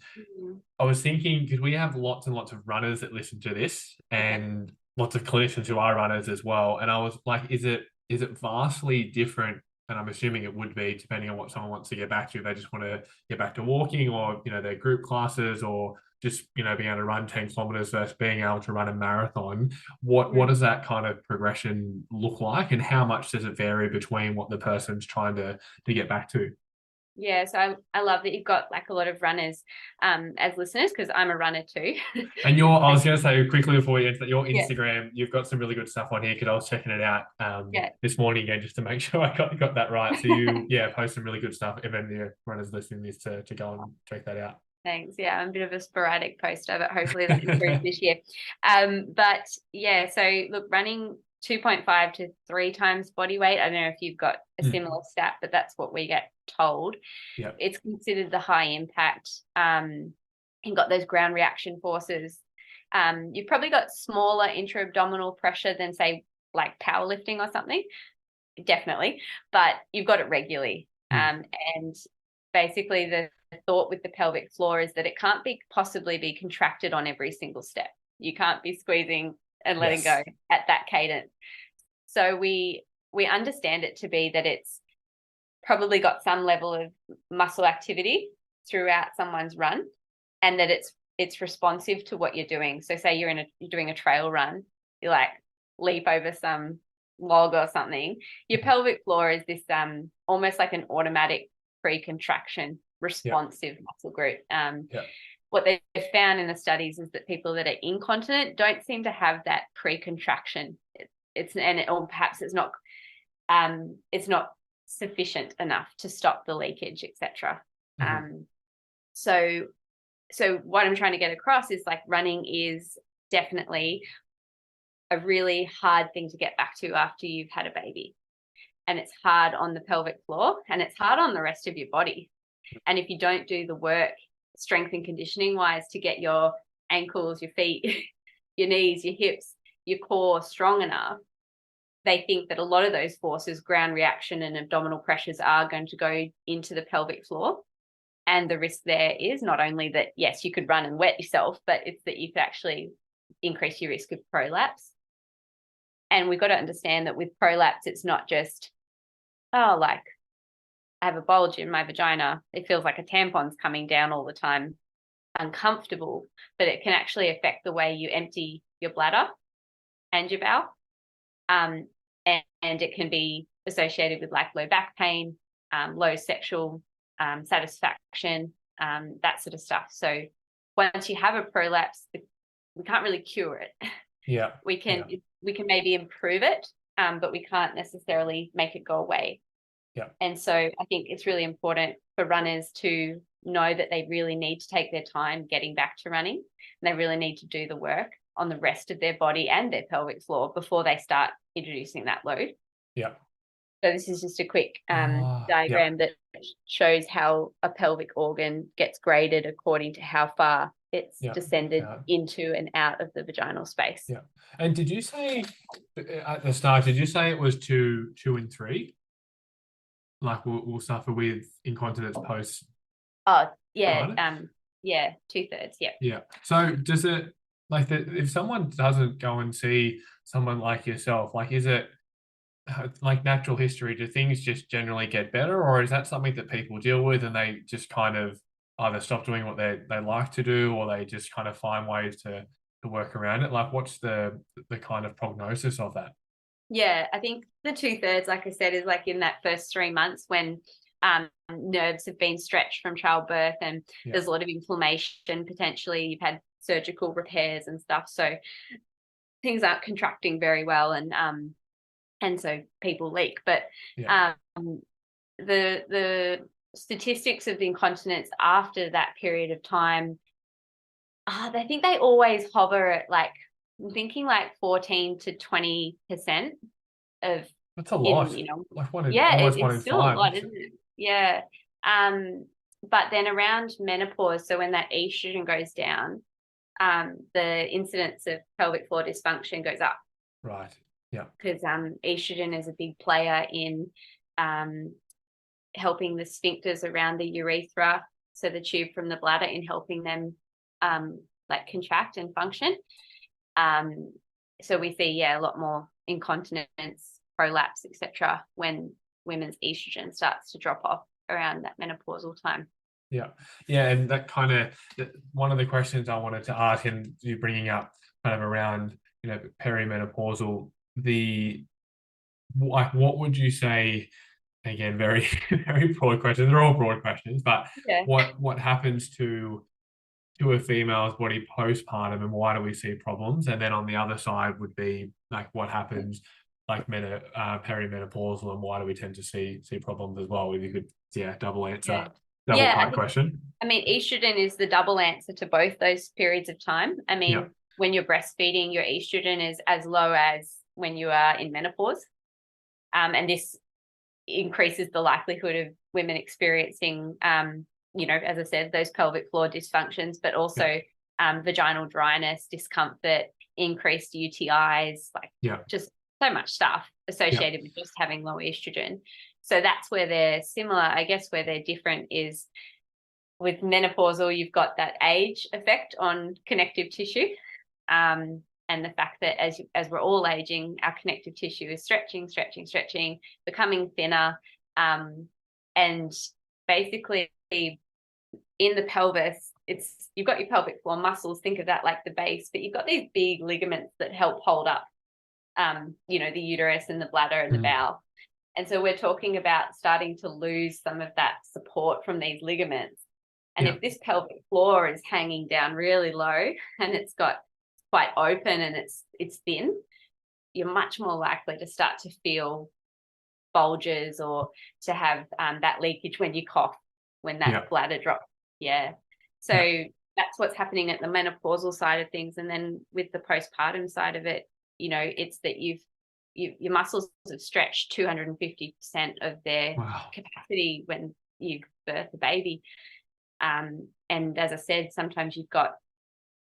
I was thinking, because we have lots and lots of runners that listen to this and lots of clinicians who are runners as well. And I was like, is it vastly different? And I'm assuming it would be, depending on what someone wants to get back to. If they just want to get back to walking, or, their group classes, or just, being able to run 10 kilometers versus being able to run a marathon. What does that kind of progression look like? And how much does it vary between what the person's trying to get back to? Yeah, so I love that you've got like a lot of runners as listeners, because I'm a runner too. And I was going to say quickly before you enter that your Instagram, you've got some really good stuff on here, because I was checking it out this morning again just to make sure I got that right. So you post some really good stuff. If any runners listening to this to go and check that out. Thanks. Yeah, I'm a bit of a sporadic poster, but hopefully that improves this year. But yeah, so look, running 2.5 to 3 times body weight. I don't know if you've got a similar stat, but that's what we get told. It's considered the high impact. You've got those ground reaction forces. You've probably got smaller intra-abdominal pressure than, say, like powerlifting or something, definitely, but you've got it regularly. And basically the thought with the pelvic floor is that it can't possibly be contracted on every single step. You can't be squeezing and letting go at that cadence. So we understand it to be that it's probably got some level of muscle activity throughout someone's run, and that it's responsive to what you're doing. So say you're doing a trail run, you like leap over some log or something. Your pelvic floor is this almost like an automatic pre-contraction responsive muscle group. What they've found in the studies is that people that are incontinent don't seem to have that pre-contraction. Or perhaps it's not sufficient enough to stop the leakage, etc. So what I'm trying to get across is like running is definitely a really hard thing to get back to after you've had a baby. And it's hard on the pelvic floor, and it's hard on the rest of your body. And if you don't do the work, strength and conditioning wise, to get your ankles, your feet, your knees, your hips, your core strong enough, they think that a lot of those forces, ground reaction and abdominal pressures, are going to go into the pelvic floor. And the risk there is not only that, yes, you could run and wet yourself, but it's that you could actually increase your risk of prolapse. And we've got to understand that with prolapse, it's not just, I have a bulge in my vagina. It feels like a tampon's coming down all the time, uncomfortable, but it can actually affect the way you empty your bladder and your bowel. And it can be associated with like low back pain, low sexual satisfaction, that sort of stuff. So once you have a prolapse, we can't really cure it. Yeah. We can maybe improve it, but we can't necessarily make it go away. Yeah. And so I think it's really important for runners to know that they really need to take their time getting back to running, and they really need to do the work on the rest of their body and their pelvic floor before they start introducing that load. Yeah. So this is just a quick diagram that shows how a pelvic organ gets graded according to how far it's descended into and out of the vaginal space. Yeah. And did you say at the start, it was 2, 2 and 3? Like we'll suffer with incontinence post. Oh, yeah. Yeah, 2/3. Yeah. Yeah. So does it, like, if someone doesn't go and see someone like yourself, like, is it like natural history? Do things just generally get better, or is that something that people deal with and they just kind of either stop doing what they like to do, or they just kind of find ways to work around it? Like, what's the kind of prognosis of that? Yeah, I think the 2/3, like I said, is like in that first 3 months when nerves have been stretched from childbirth and there's a lot of inflammation. Potentially you've had surgical repairs and stuff, so things aren't contracting very well, and so people leak. But the statistics of the incontinence after that period of time, I think they always hover at like, I'm thinking like 14 to 20% of. That's a lot. Like almost one in still 5. A lot, isn't it? Yeah. But then around menopause, so when that estrogen goes down, the incidence of pelvic floor dysfunction goes up. Right. Yeah. Because estrogen is a big player in helping the sphincters around the urethra, so the tube from the bladder, in helping them like contract and function. So we see a lot more incontinence, prolapse, etc., when women's estrogen starts to drop off around that menopausal time. Yeah, and that kind of one of the questions I wanted to ask, and you bringing up kind of around perimenopausal, what would you say? Again, very very broad questions. They're all broad questions, but what happens to a female's body postpartum, and why do we see problems? And then on the other side would be like what happens like perimenopausal, and why do we tend to see problems as well? If you could double answer. Double part question. I mean, estrogen is the double answer to both those periods of time. I mean, when you're breastfeeding, your estrogen is as low as when you are in menopause. And this increases the likelihood of women experiencing, as I said, those pelvic floor dysfunctions, but also vaginal dryness, discomfort, increased UTIs, just so much stuff associated with just having low estrogen. So that's where they're similar. I guess where they're different is with menopausal, you've got that age effect on connective tissue, and the fact that as we're all aging, our connective tissue is stretching, becoming thinner, and basically in the pelvis, you've got your pelvic floor muscles. Think of that like the base, but you've got these big ligaments that help hold up, the uterus and the bladder and the bowel. And so we're talking about starting to lose some of that support from these ligaments. And if this pelvic floor is hanging down really low and it's got quite open and it's thin, you're much more likely to start to feel bulges or to have that leakage when you cough, when that bladder drops. So that's what's happening at the menopausal side of things. And then with the postpartum side of it, it's that your muscles have stretched 250% of their capacity when you birth a baby. And as I said, sometimes you've got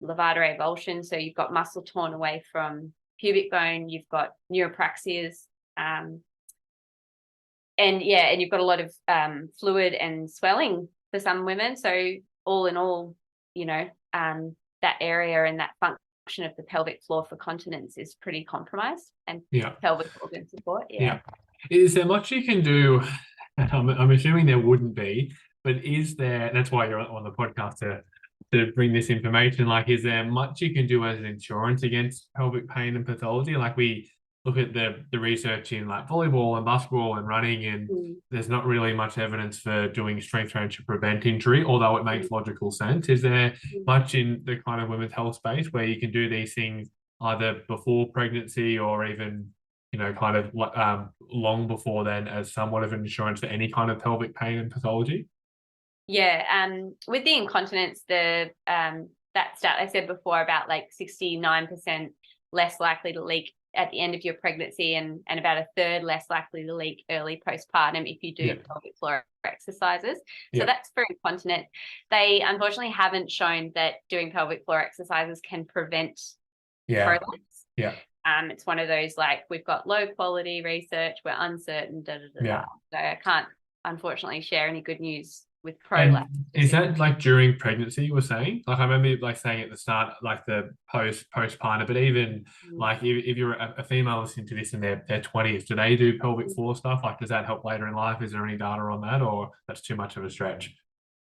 levator avulsion, so you've got muscle torn away from pubic bone, you've got neuropraxias, and you've got a lot of fluid and swelling for some women. So all in all, that area and that function of the pelvic floor for continence is pretty compromised, and pelvic organ support. Is there much you can do And I'm assuming there wouldn't be, but is there, that's why you're on the podcast to bring this information, like, is there much you can do as an insurance against pelvic pain and pathology? Like, we look at the research in like volleyball and basketball and running, and there's not really much evidence for doing strength training to prevent injury, although it makes logical sense. Is there much in the kind of women's health space where you can do these things either before pregnancy or even, kind of long before then, as somewhat of an insurance for any kind of pelvic pain and pathology? Yeah, with the incontinence, that stat I said before about like 69% less likely to leak at the end of your pregnancy, and about a third less likely to leak early postpartum if you do pelvic floor exercises. So that's for incontinence. They unfortunately haven't shown that doing pelvic floor exercises can prevent prolapse. It's one of those, like, we've got low quality research, we're uncertain, So I can't unfortunately share any good news with prolapse. And is that like during pregnancy you were saying? Like, I remember like saying at the start, like the postpartum, but even like if you're a female listening to this in their 20s, do they do pelvic floor stuff? Like, does that help later in life? Is there any data on that, or that's too much of a stretch?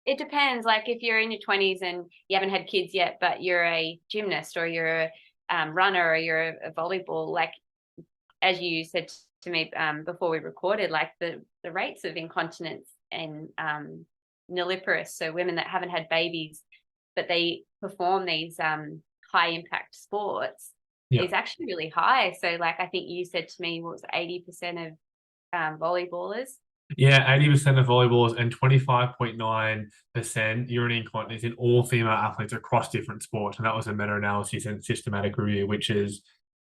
It depends. Like, if you're in your 20s and you haven't had kids yet, but you're a gymnast or you're a runner or you're a volleyball, like, as you said to me before we recorded, like the rates of incontinence and nulliparous, so women that haven't had babies but they perform these high impact sports, is actually really high. So like, I think you said to me, what was 80% of volleyballers? Yeah, 80% of volleyballers and 25.9% urinary incontinence in all female athletes across different sports. And that was a meta-analysis and systematic review,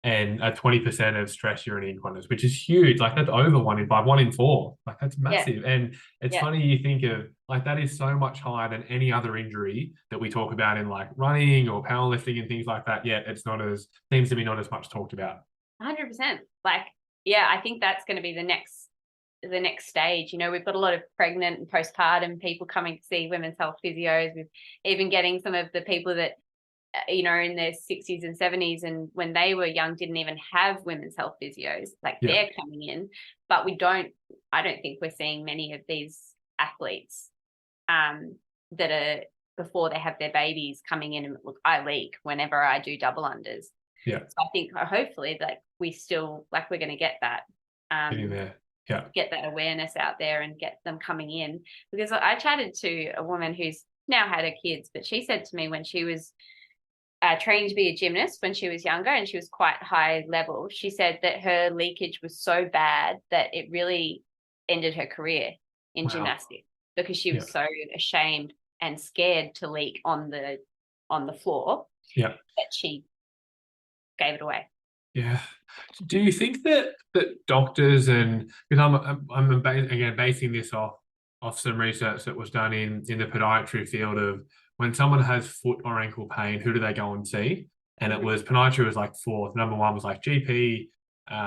and a 20% of stress urinary incontinence, which is huge. Like, that's over 1 in 5, 1 in 4. Like, that's massive. And it's funny, you think of, like, that is so much higher than any other injury that we talk about in like running or powerlifting and things like that. Yet it's seems to be not as much talked about. 100%. Like, I think that's going to be the next stage. We've got a lot of pregnant and postpartum people coming to see women's health physios. We've even getting some of the people that, in their 60s and 70s, and when they were young didn't even have women's health physios. Like, they're coming in, but I don't think we're seeing many of these athletes that are, before they have their babies, coming in and, look, I leak whenever I do double unders. So I think hopefully that we still, like, we're going to get that Getting there. Get that awareness out there and get them coming in. Because I chatted to a woman who's now had her kids, but she said to me, when she was trained to be a gymnast when she was younger, and she was quite high level, she said that her leakage was so bad that it really ended her career in gymnastics, because she was so ashamed and scared to leak on the floor that she gave it away. Yeah. Do you think that doctors, and because I'm again basing this off some research that was done in the podiatry field, of when someone has foot or ankle pain, who do they go and see? And it was podiatry was like fourth. Number one was like GP,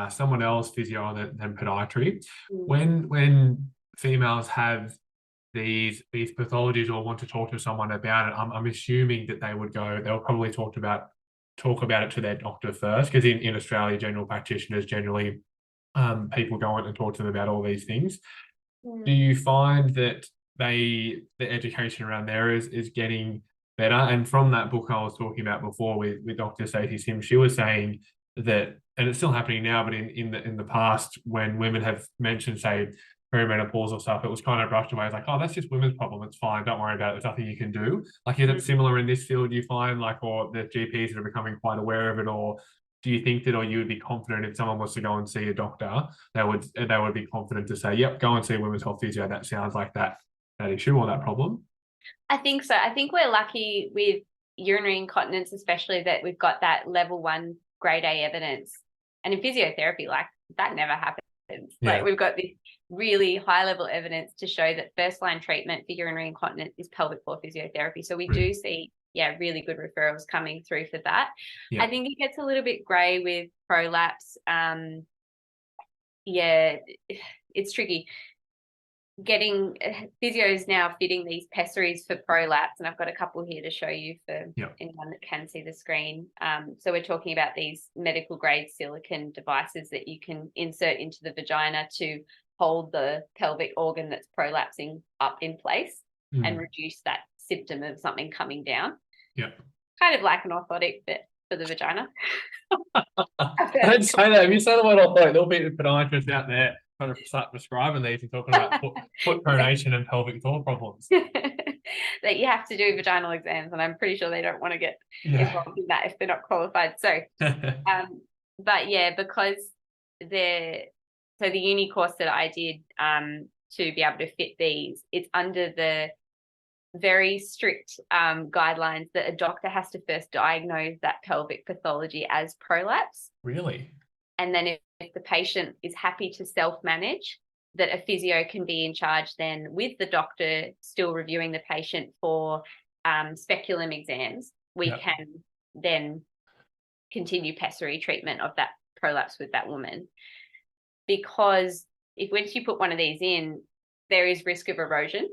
someone else, physio, and then podiatry. When females have these pathologies or want to talk to someone about it, I'm assuming that they'll probably talk about it to their doctor first, because in Australia, general practitioners generally, people go in and talk to them about all these things. Do you find that the education around there is getting better? And from that book I was talking about before with Dr. Stacey Sims, she was saying that, and it's still happening now, but in the past, when women have mentioned, say, perimenopausal stuff, it was kind of brushed away as like, oh, that's just women's problem, it's fine, don't worry about it, there's nothing you can do. Like, is it similar in this field, you find, like, or the GPs that are becoming quite aware of it? Or do you think that, or you would be confident if someone was to go and see a doctor, they would be confident to say, yep, go and see a women's health physio, that sounds like that issue or that problem? I think so. I think we're lucky with urinary incontinence, especially, that we've got that level 1 grade A evidence. And in physiotherapy, like, that never happens. Like, we've got this really high level evidence to show that first line treatment for urinary incontinence is pelvic floor physiotherapy. So we do see really good referrals coming through for that. I think it gets a little bit grey with prolapse. It's tricky. Getting physios now fitting these pessaries for prolapse, and I've got a couple here to show you for anyone that can see the screen. So we're talking about these medical grade silicone devices that you can insert into the vagina to hold the pelvic organ that's prolapsing up in place and reduce that symptom of something coming down. Yeah. Kind of like an orthotic, but for the vagina. I don't say that. If you say the word orthotic, there'll be podiatrists out there trying to start prescribing these and talking about foot pronation and pelvic floor problems. That you have to do vaginal exams, and I'm pretty sure they don't want to get involved in that if they're not qualified. So, but yeah, because the uni course that I did to be able to fit these, it's under the very strict guidelines that a doctor has to first diagnose that pelvic pathology as prolapse. Really? And then if the patient is happy to self-manage, that a physio can be in charge then with the doctor still reviewing the patient for speculum exams. We can then continue pessary treatment of that prolapse with that woman. Because once you put one of these in, there is risk of erosion.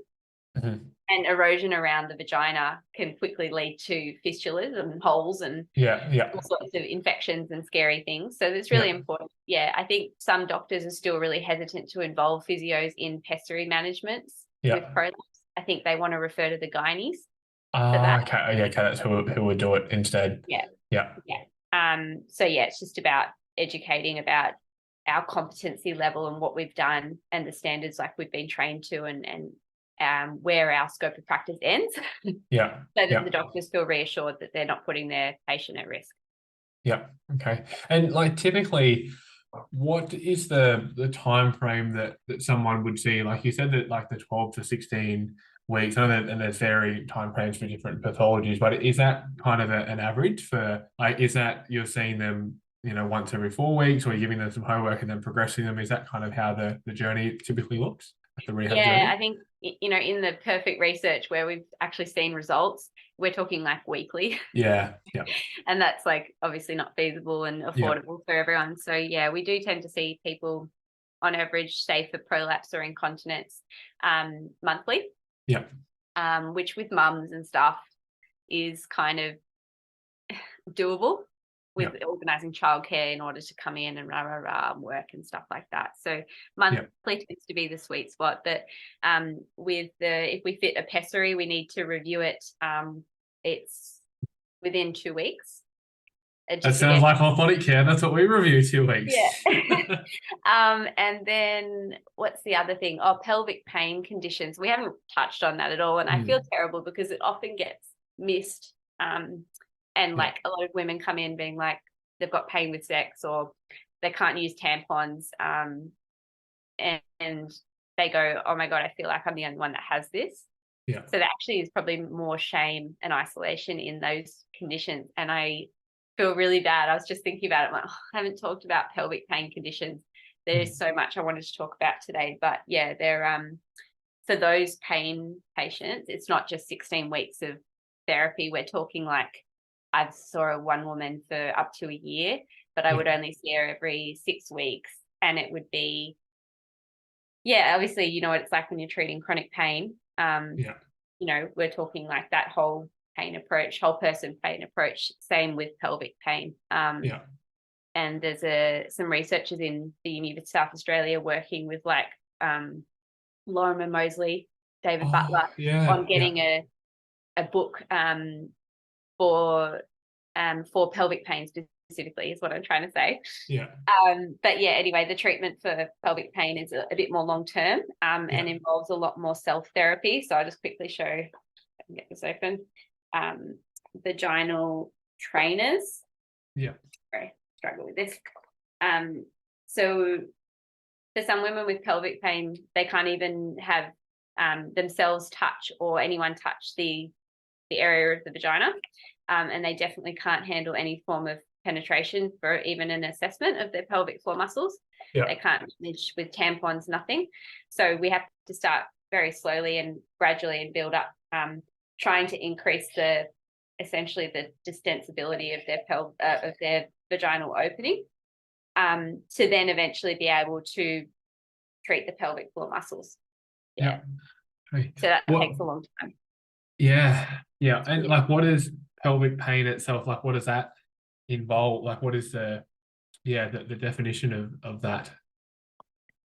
And erosion around the vagina can quickly lead to fistulas and holes and all sorts of infections and scary things. So it's really important. Yeah, I think some doctors are still really hesitant to involve physios in pessary management with prolapse. I think they want to refer to the gynaes for that. Okay, that's who would do it instead. Yeah. So yeah, it's just about educating about our competency level and what we've done and the standards like we've been trained to and where our scope of practice ends. So that the doctors feel reassured that they're not putting their patient at risk. Okay. And like typically, what is the time frame that someone would see? Like you said that like the 12 to 16 weeks, and there's varying time frames for different pathologies, but is that kind of an average for, like, is that you're seeing them, once every 4 weeks, or you're giving them some homework and then progressing them? Is that kind of how the journey typically looks? The rehab journey? I think, in the perfect research where we've actually seen results, we're talking like weekly. And that's like obviously not feasible and affordable for everyone. So yeah, we do tend to see people on average, say for prolapse or incontinence, monthly. Which with mums and stuff is kind of doable with organising childcare in order to come in and work and stuff like that. So monthly tends to be the sweet spot. But if we fit a pessary, we need to review it. It's within 2 weeks. That sounds like orthotic care. That's what we review, 2 weeks. And then what's the other thing? Pelvic pain conditions. We haven't touched on that at all. And I feel terrible because it often gets missed. And like a lot of women come in being like they've got pain with sex or they can't use tampons. And they go, oh my God, I feel like I'm the only one that has this. So there actually is probably more shame and isolation in those conditions. And I feel really bad. I was just thinking about it. I'm like, I haven't talked about pelvic pain conditions. There's so much I wanted to talk about today. But yeah, they're for those pain patients, it's not just 16 weeks of therapy. We're talking like I saw one woman for up to a year, but I would only see her every 6 weeks. And it would be, obviously, you know what it's like when you're treating chronic pain. We're talking like that whole pain approach, whole person pain approach, same with pelvic pain. And there's some researchers in the University of South Australia working with like Lorimer Mosley, David Butler on getting a book for pelvic pain specifically is what I'm trying to say. But yeah, anyway, the treatment for pelvic pain is a bit more long term and involves a lot more self therapy. So I'll just quickly show, if I can get this open, vaginal trainers. Sorry, struggle with this. So for some women with pelvic pain, they can't even have themselves touch or anyone touch the area of the vagina. And they definitely can't handle any form of penetration for even an assessment of their pelvic floor muscles. They can't manage with tampons, nothing. So we have to start very slowly and gradually and build up, trying to increase essentially the distensibility of their vaginal opening, to then eventually be able to treat the pelvic floor muscles. So that takes a long time. And like, what is pelvic pain itself? Like, what does that involve? Like, what is the definition of that?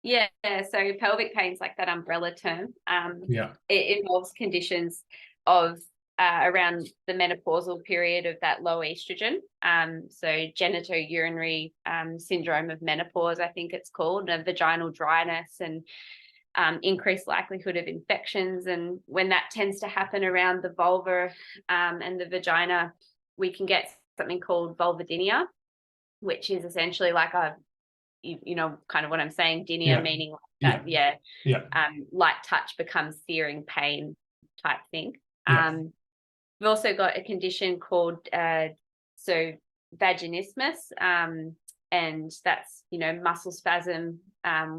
Yeah, so pelvic pain is like that umbrella term. Yeah. It involves conditions of around the menopausal period of that low estrogen. So genitourinary syndrome of menopause, I think it's called, vaginal dryness and increased likelihood of infections. And when that tends to happen around the vulva and the vagina, we can get something called vulvodynia, which is essentially like kind of what I'm saying, dynia, meaning like that, light touch becomes searing pain type thing. We've also got a condition called vaginismus, and that's, muscle spasm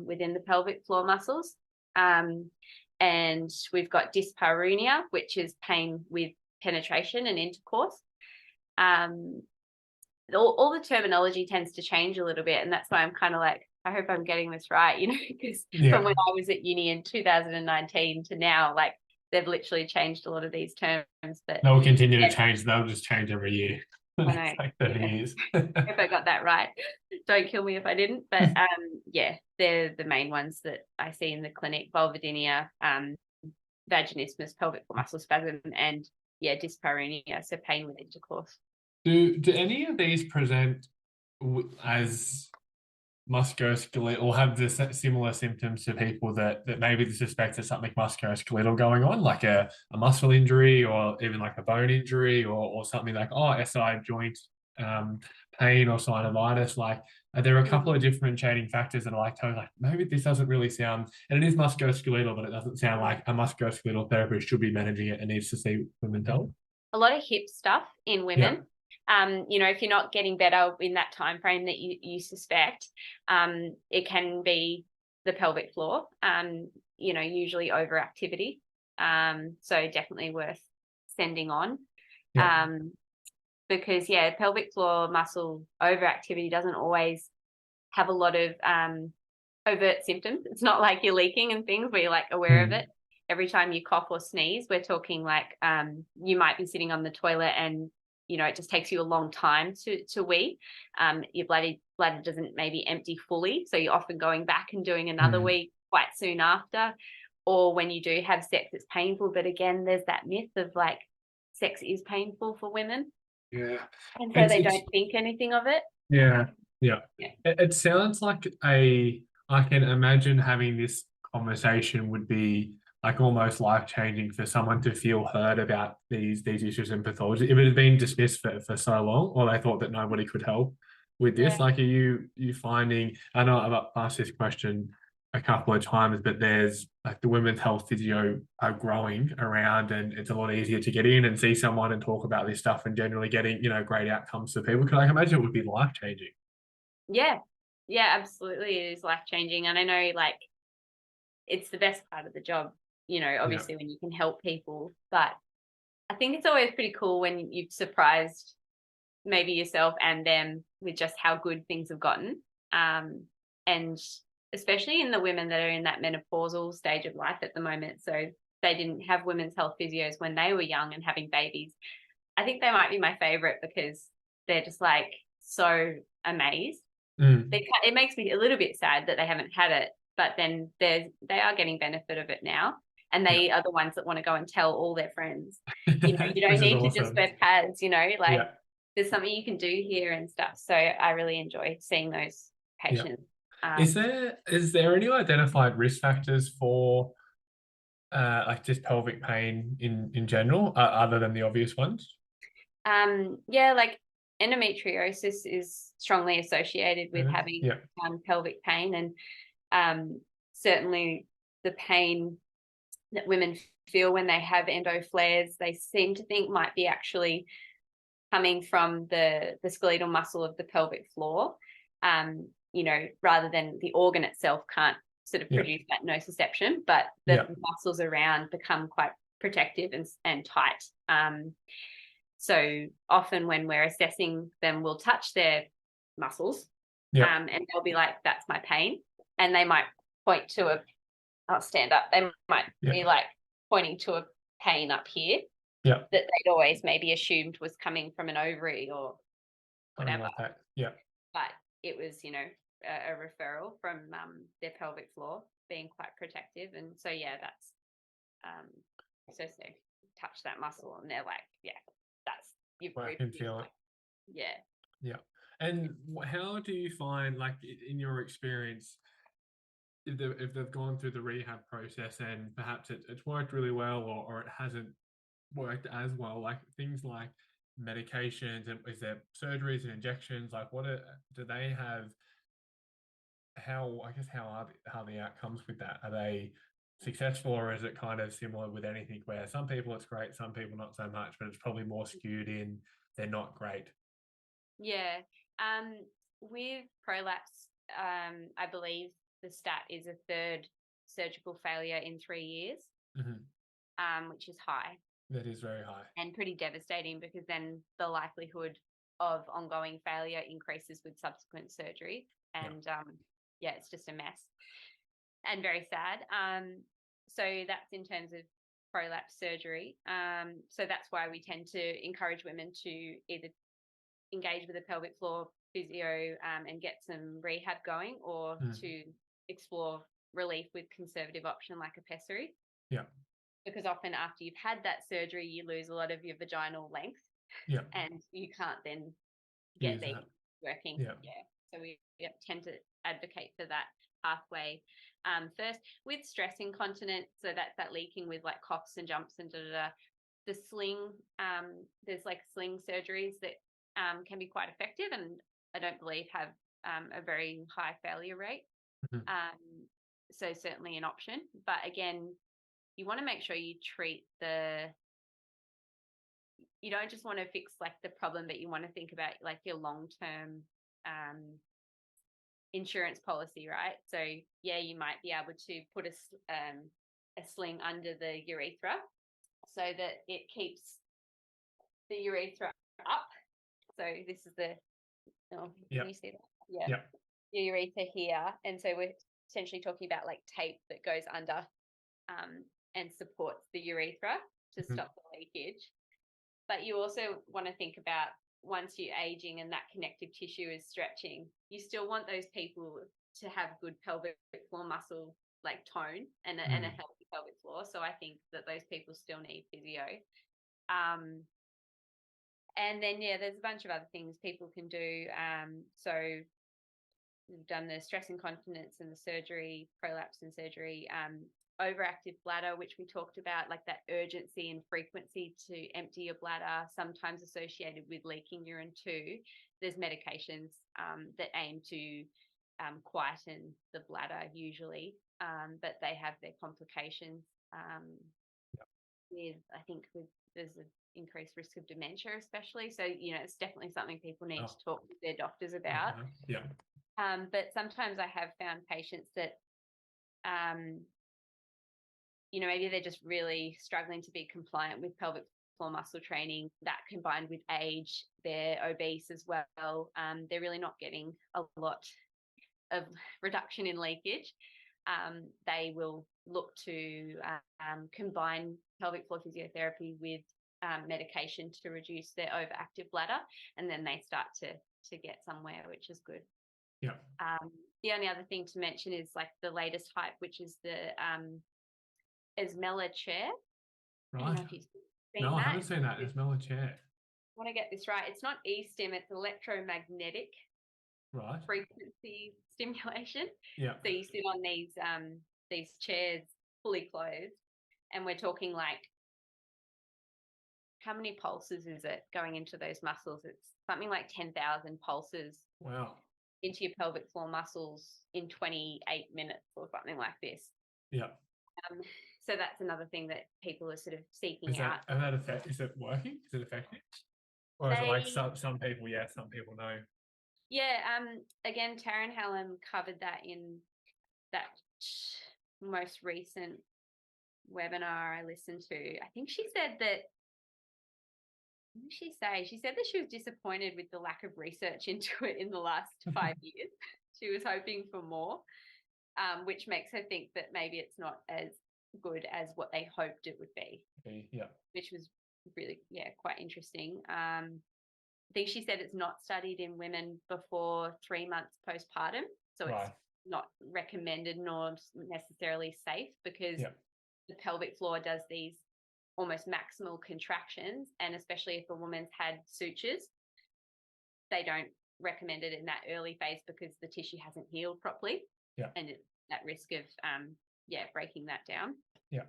within the pelvic floor muscles. And we've got dyspareunia, which is pain with penetration and intercourse. All the terminology tends to change a little bit, and that's why I'm kind of like, I hope I'm getting this right, because from when I was at uni in 2019 to now, like, they've literally changed a lot of these terms. But they'll continue to change. They'll just change every year. I know. It's like 30 years. If I got that right, don't kill me if I didn't. But they're the main ones that I see in the clinic: vulvodynia, vaginismus, pelvic floor muscle spasm, and dyspareunia, so pain with intercourse. Do any of these present as musculoskeletal, or have the similar symptoms to people that maybe suspect there's something musculoskeletal going on, like a muscle injury, or even like a bone injury, or something like SI joint pain or synovitis? Like, are there a couple of differentiating factors that are like, maybe this doesn't really sound, and it is musculoskeletal, but it doesn't sound like a musculoskeletal therapist should be managing it and needs to see women's health? A lot of hip stuff in women. If you're not getting better in that time frame that you suspect, it can be the pelvic floor, usually overactivity. So definitely worth sending on. Because pelvic floor muscle overactivity doesn't always have a lot of overt symptoms. It's not like you're leaking and things where you're like aware of it. Every time you cough or sneeze, we're talking like you might be sitting on the toilet and it just takes you a long time to wee. Your bladder doesn't maybe empty fully, so you're often going back and doing another wee quite soon after. Or when you do have sex, it's painful. But again, there's that myth of like sex is painful for women. Yeah. And so they don't think anything of it. Yeah. It sounds like I can imagine having this conversation would be like almost life-changing for someone to feel heard about these issues and pathology. If it had been dismissed for so long, or they thought that nobody could help with this, like, are you finding, I know I've asked this question a couple of times, but there's like the women's health physio are growing around, and it's a lot easier to get in and see someone and talk about this stuff, and generally getting, great outcomes for people. Because I can imagine it would be life-changing. Yeah, absolutely. It is life-changing. And I know, like, it's the best part of the job, obviously when you can help people. But I think it's always pretty cool when you've surprised maybe yourself and them with just how good things have gotten. And especially in the women that are in that menopausal stage of life at the moment. So they didn't have women's health physios when they were young and having babies. I think they might be my favorite because they're just like so amazed. It makes me a little bit sad that they haven't had it, but then they are getting benefit of it now. And they are the ones that want to go and tell all their friends. You don't need to just wear pads, there's something you can do here and stuff. So I really enjoy seeing those patients. Is there any identified risk factors for like just pelvic pain in general, other than the obvious ones? Like endometriosis is strongly associated with having pelvic pain, and certainly the pain that women feel when they have endo flares, they seem to think might be actually coming from the skeletal muscle of the pelvic floor, rather than the organ itself can't sort of produce that nociception, but the muscles around become quite protective and tight. So often when we're assessing them, we'll touch their muscles, and they'll be like, that's my pain. And they might point to I'll stand up. They might be like pointing to a pain up here that they'd always maybe assumed was coming from an ovary or whatever. Like that. But it was, a referral from their pelvic floor being quite protective. And so, yeah, that's so touch that muscle and they're like, yeah, that's you've I can feel it. Yeah. Yeah. And how do you find, like, in your experience, if they've gone through the rehab process and perhaps it's worked really well, or it hasn't worked as well, like things like medications, and is there surgeries and injections, like do they have, how are the outcomes with that? Are they successful, or is it kind of similar with anything where some people it's great, some people not so much, but it's probably more skewed in they're not great? Yeah. With prolapse, I believe the stat is a third surgical failure in 3 years, which is high. That is very high. And pretty devastating, because then the likelihood of ongoing failure increases with subsequent surgery. And yeah, it's just a mess and very sad. So that's in terms of prolapse surgery. So that's why we tend to encourage women to either engage with a pelvic floor physio and get some rehab going, or to explore relief with conservative option like a pessary. Yeah. Because often after you've had that surgery, you lose a lot of your vaginal length. Yeah. And you can't then get these working. Yeah. So we tend to advocate for that pathway first. With stress incontinence, so that's that leaking with like coughs and jumps and the sling, there's like sling surgeries that can be quite effective, and I don't believe have a very high failure rate. So certainly an option. But again, you want to make sure you treat you don't just want to fix like the problem, but you want to think about like your long-term insurance policy, right? So yeah, you might be able to put a sling under the urethra so that it keeps the urethra up. So this is can you see that? Yeah. Your urethra here. And so we're essentially talking about like tape that goes under and supports the urethra to stop the leakage. But you also want to think about, once you're aging and that connective tissue is stretching, you still want those people to have good pelvic floor muscle like tone and a healthy pelvic floor. So I think that those people still need physio. And then, there's a bunch of other things people can do. So we've done the stress incontinence and the surgery, prolapse and surgery, overactive bladder, which we talked about, like that urgency and frequency to empty your bladder, sometimes associated with leaking urine too. There's medications that aim to quieten the bladder usually, but they have their complications. There's an increased risk of dementia especially. So, it's definitely something people need to talk with their doctors about. But sometimes I have found patients that maybe they're just really struggling to be compliant with pelvic floor muscle training. That combined with age, they're obese as well. They're really not getting a lot of reduction in leakage. They will look to combine pelvic floor physiotherapy with medication to reduce their overactive bladder, and then they start to get somewhere, which is good. Yeah. The only other thing to mention is like the latest hype, which is the Esmella chair. Right. I haven't seen that. Esmella chair. I want to get this right. It's not e-stim, it's electromagnetic frequency stimulation. Yeah. So you sit on these chairs fully closed, and we're talking like, how many pulses is it going into those muscles? It's something like 10,000 pulses. Wow. Into your pelvic floor muscles in 28 minutes or something like this. Yeah. So that's another thing that people are sort of seeking out. Is it working? Is it effective? Or is it like some people, some people no? Yeah. Again, Taryn Hallam covered that in that most recent webinar I listened to. I think she said that. What did she say? She said that she was disappointed with the lack of research into it in the last 5 years. She was hoping for more, which makes her think that maybe it's not as good as what they hoped it would be. Yeah. Which was really, quite interesting. I think she said it's not studied in women before 3 months postpartum. So it's not recommended nor necessarily safe, because the pelvic floor does these almost maximal contractions, and especially if a woman's had sutures, they don't recommend it in that early phase because the tissue hasn't healed properly, and it's at risk of breaking that down. I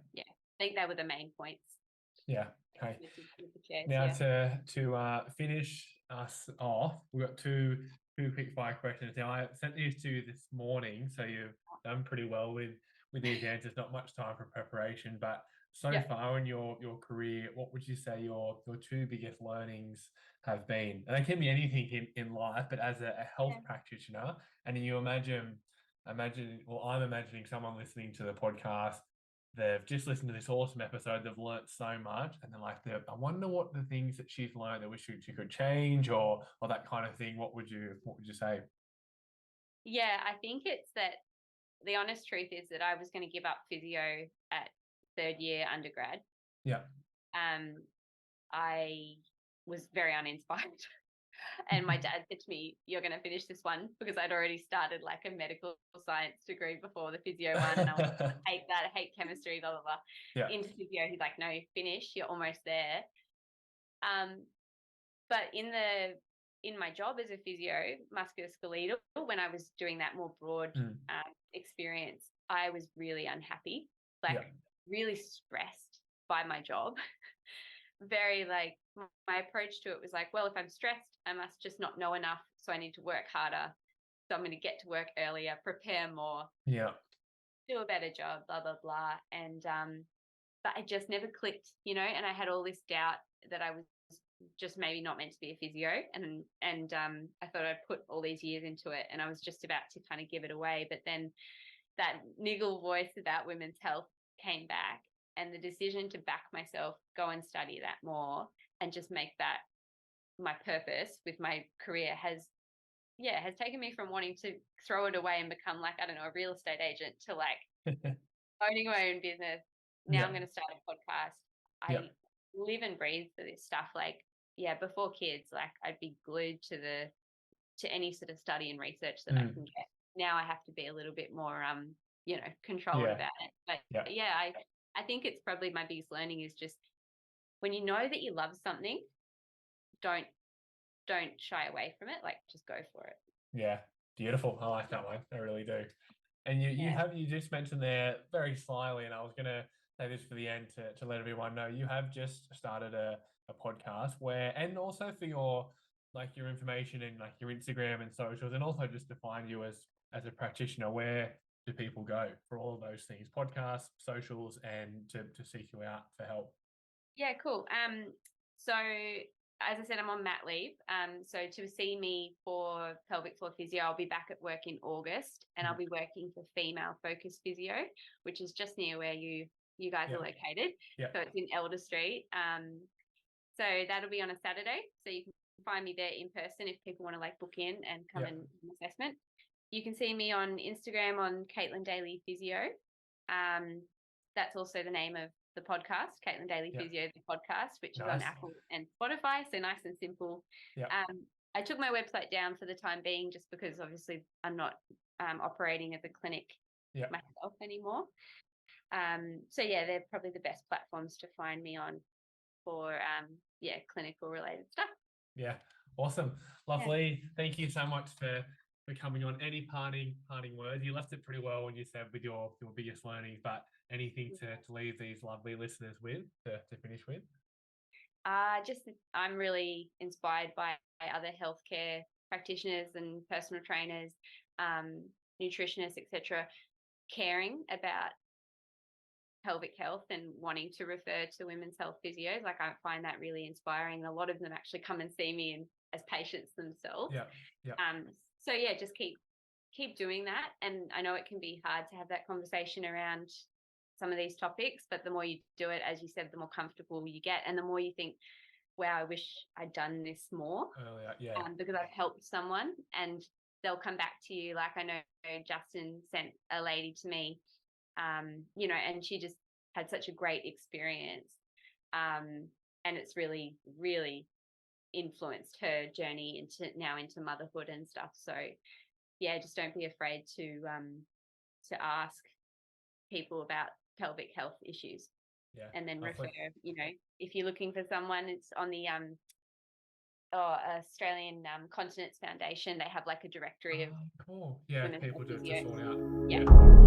think they were the main points. Okay. Now to finish us off, we've got two quick fire questions. Now I sent these to you this morning, so you've done pretty well with these answers. Not much time for preparation, but so far in your career, what would you say your two biggest learnings have been? And they can be anything in life, but as a health practitioner, and you imagine, well, I'm imagining someone listening to the podcast, they've just listened to this awesome episode, they've learnt so much, and they're like, I wonder what the things that she's learned that she could change, or that kind of thing. What would you say? Yeah, I think it's that the honest truth is that I was going to give up physio at third year undergrad. I was very uninspired. And my dad said to me, "You're going to finish this one," because I'd already started like a medical science degree before the physio one. And I was like, I hate that. I hate chemistry, blah, blah, blah. Into physio, he's like, "No, finish. You're almost there." But in my job as a physio, musculoskeletal, when I was doing that more broad experience, I was really unhappy, really stressed by my job. Very like, my approach to it was like, well, if I'm stressed, I must just not know enough, so I need to work harder. So I'm going to get to work earlier, prepare more, do a better job, blah, blah, blah. And but I just never clicked, and I had all this doubt that I was just maybe not meant to be a physio, and I thought I'd put all these years into it, and I was just about to kind of give it away. But then that niggle voice about women's health came back, and the decision to back myself, go and study that more, and just make that my purpose with my career has taken me from wanting to throw it away and become like, I don't know, a real estate agent, to like owning my own business. Now I'm going to start a podcast. I live and breathe for this stuff. Like, before kids, like I'd be glued to any sort of study and research that I can get. Now I have to be a little bit more, controlled about it. But I think it's probably my biggest learning is just when you know that you love something, don't shy away from it. Like, just go for it. Yeah, beautiful. I like that one. I really do. And you just mentioned there very slyly, and I was going to say this for the end to let everyone know, you have just started a podcast and also for your information and like your Instagram and socials, and also just to find you as a practitioner, where do people go for all of those things, podcasts, socials, and to seek you out for help? Yeah, cool. So as I said, I'm on mat leave. So to see me for pelvic floor physio, I'll be back at work in August, and I'll be working for Female Focus Physio, which is just near where you guys are located. So it's in Elder Street. So that'll be on a Saturday. So you can find me there in person if people want to like book in and come and do an assessment. You can see me on Instagram on Daley Physio. That's also the name of the podcast, Daley Physio, the podcast, which is on Apple and Spotify. So nice and simple. I took my website down for the time being, just because obviously I'm not operating as a clinic myself anymore. So they're probably the best platforms to find me on for clinical related stuff. Yeah, awesome, lovely. Thank you so much for coming on. Any parting words? You left it pretty well when you said with your biggest learnings, but anything to leave these lovely listeners with to finish with? Just I'm really inspired by other healthcare practitioners and personal trainers, nutritionists, etc., caring about pelvic health and wanting to refer to women's health physios. Like, I find that really inspiring. A lot of them actually come and see me as patients themselves. So just keep doing that. And I know it can be hard to have that conversation around some of these topics, but the more you do it, as you said, the more comfortable you get, and the more you think, wow, I wish I'd done this more earlier, because I've helped someone, and they'll come back to you. Like, I know Justin sent a lady to me, and she just had such a great experience, and it's really, really influenced her journey into motherhood and stuff. So just don't be afraid to ask people about pelvic health issues. Yeah. And then refer, if you're looking for someone, it's on the Australian Continence Foundation. They have like a directory of cool. Yeah, women's people health to physio. sort out. Yeah.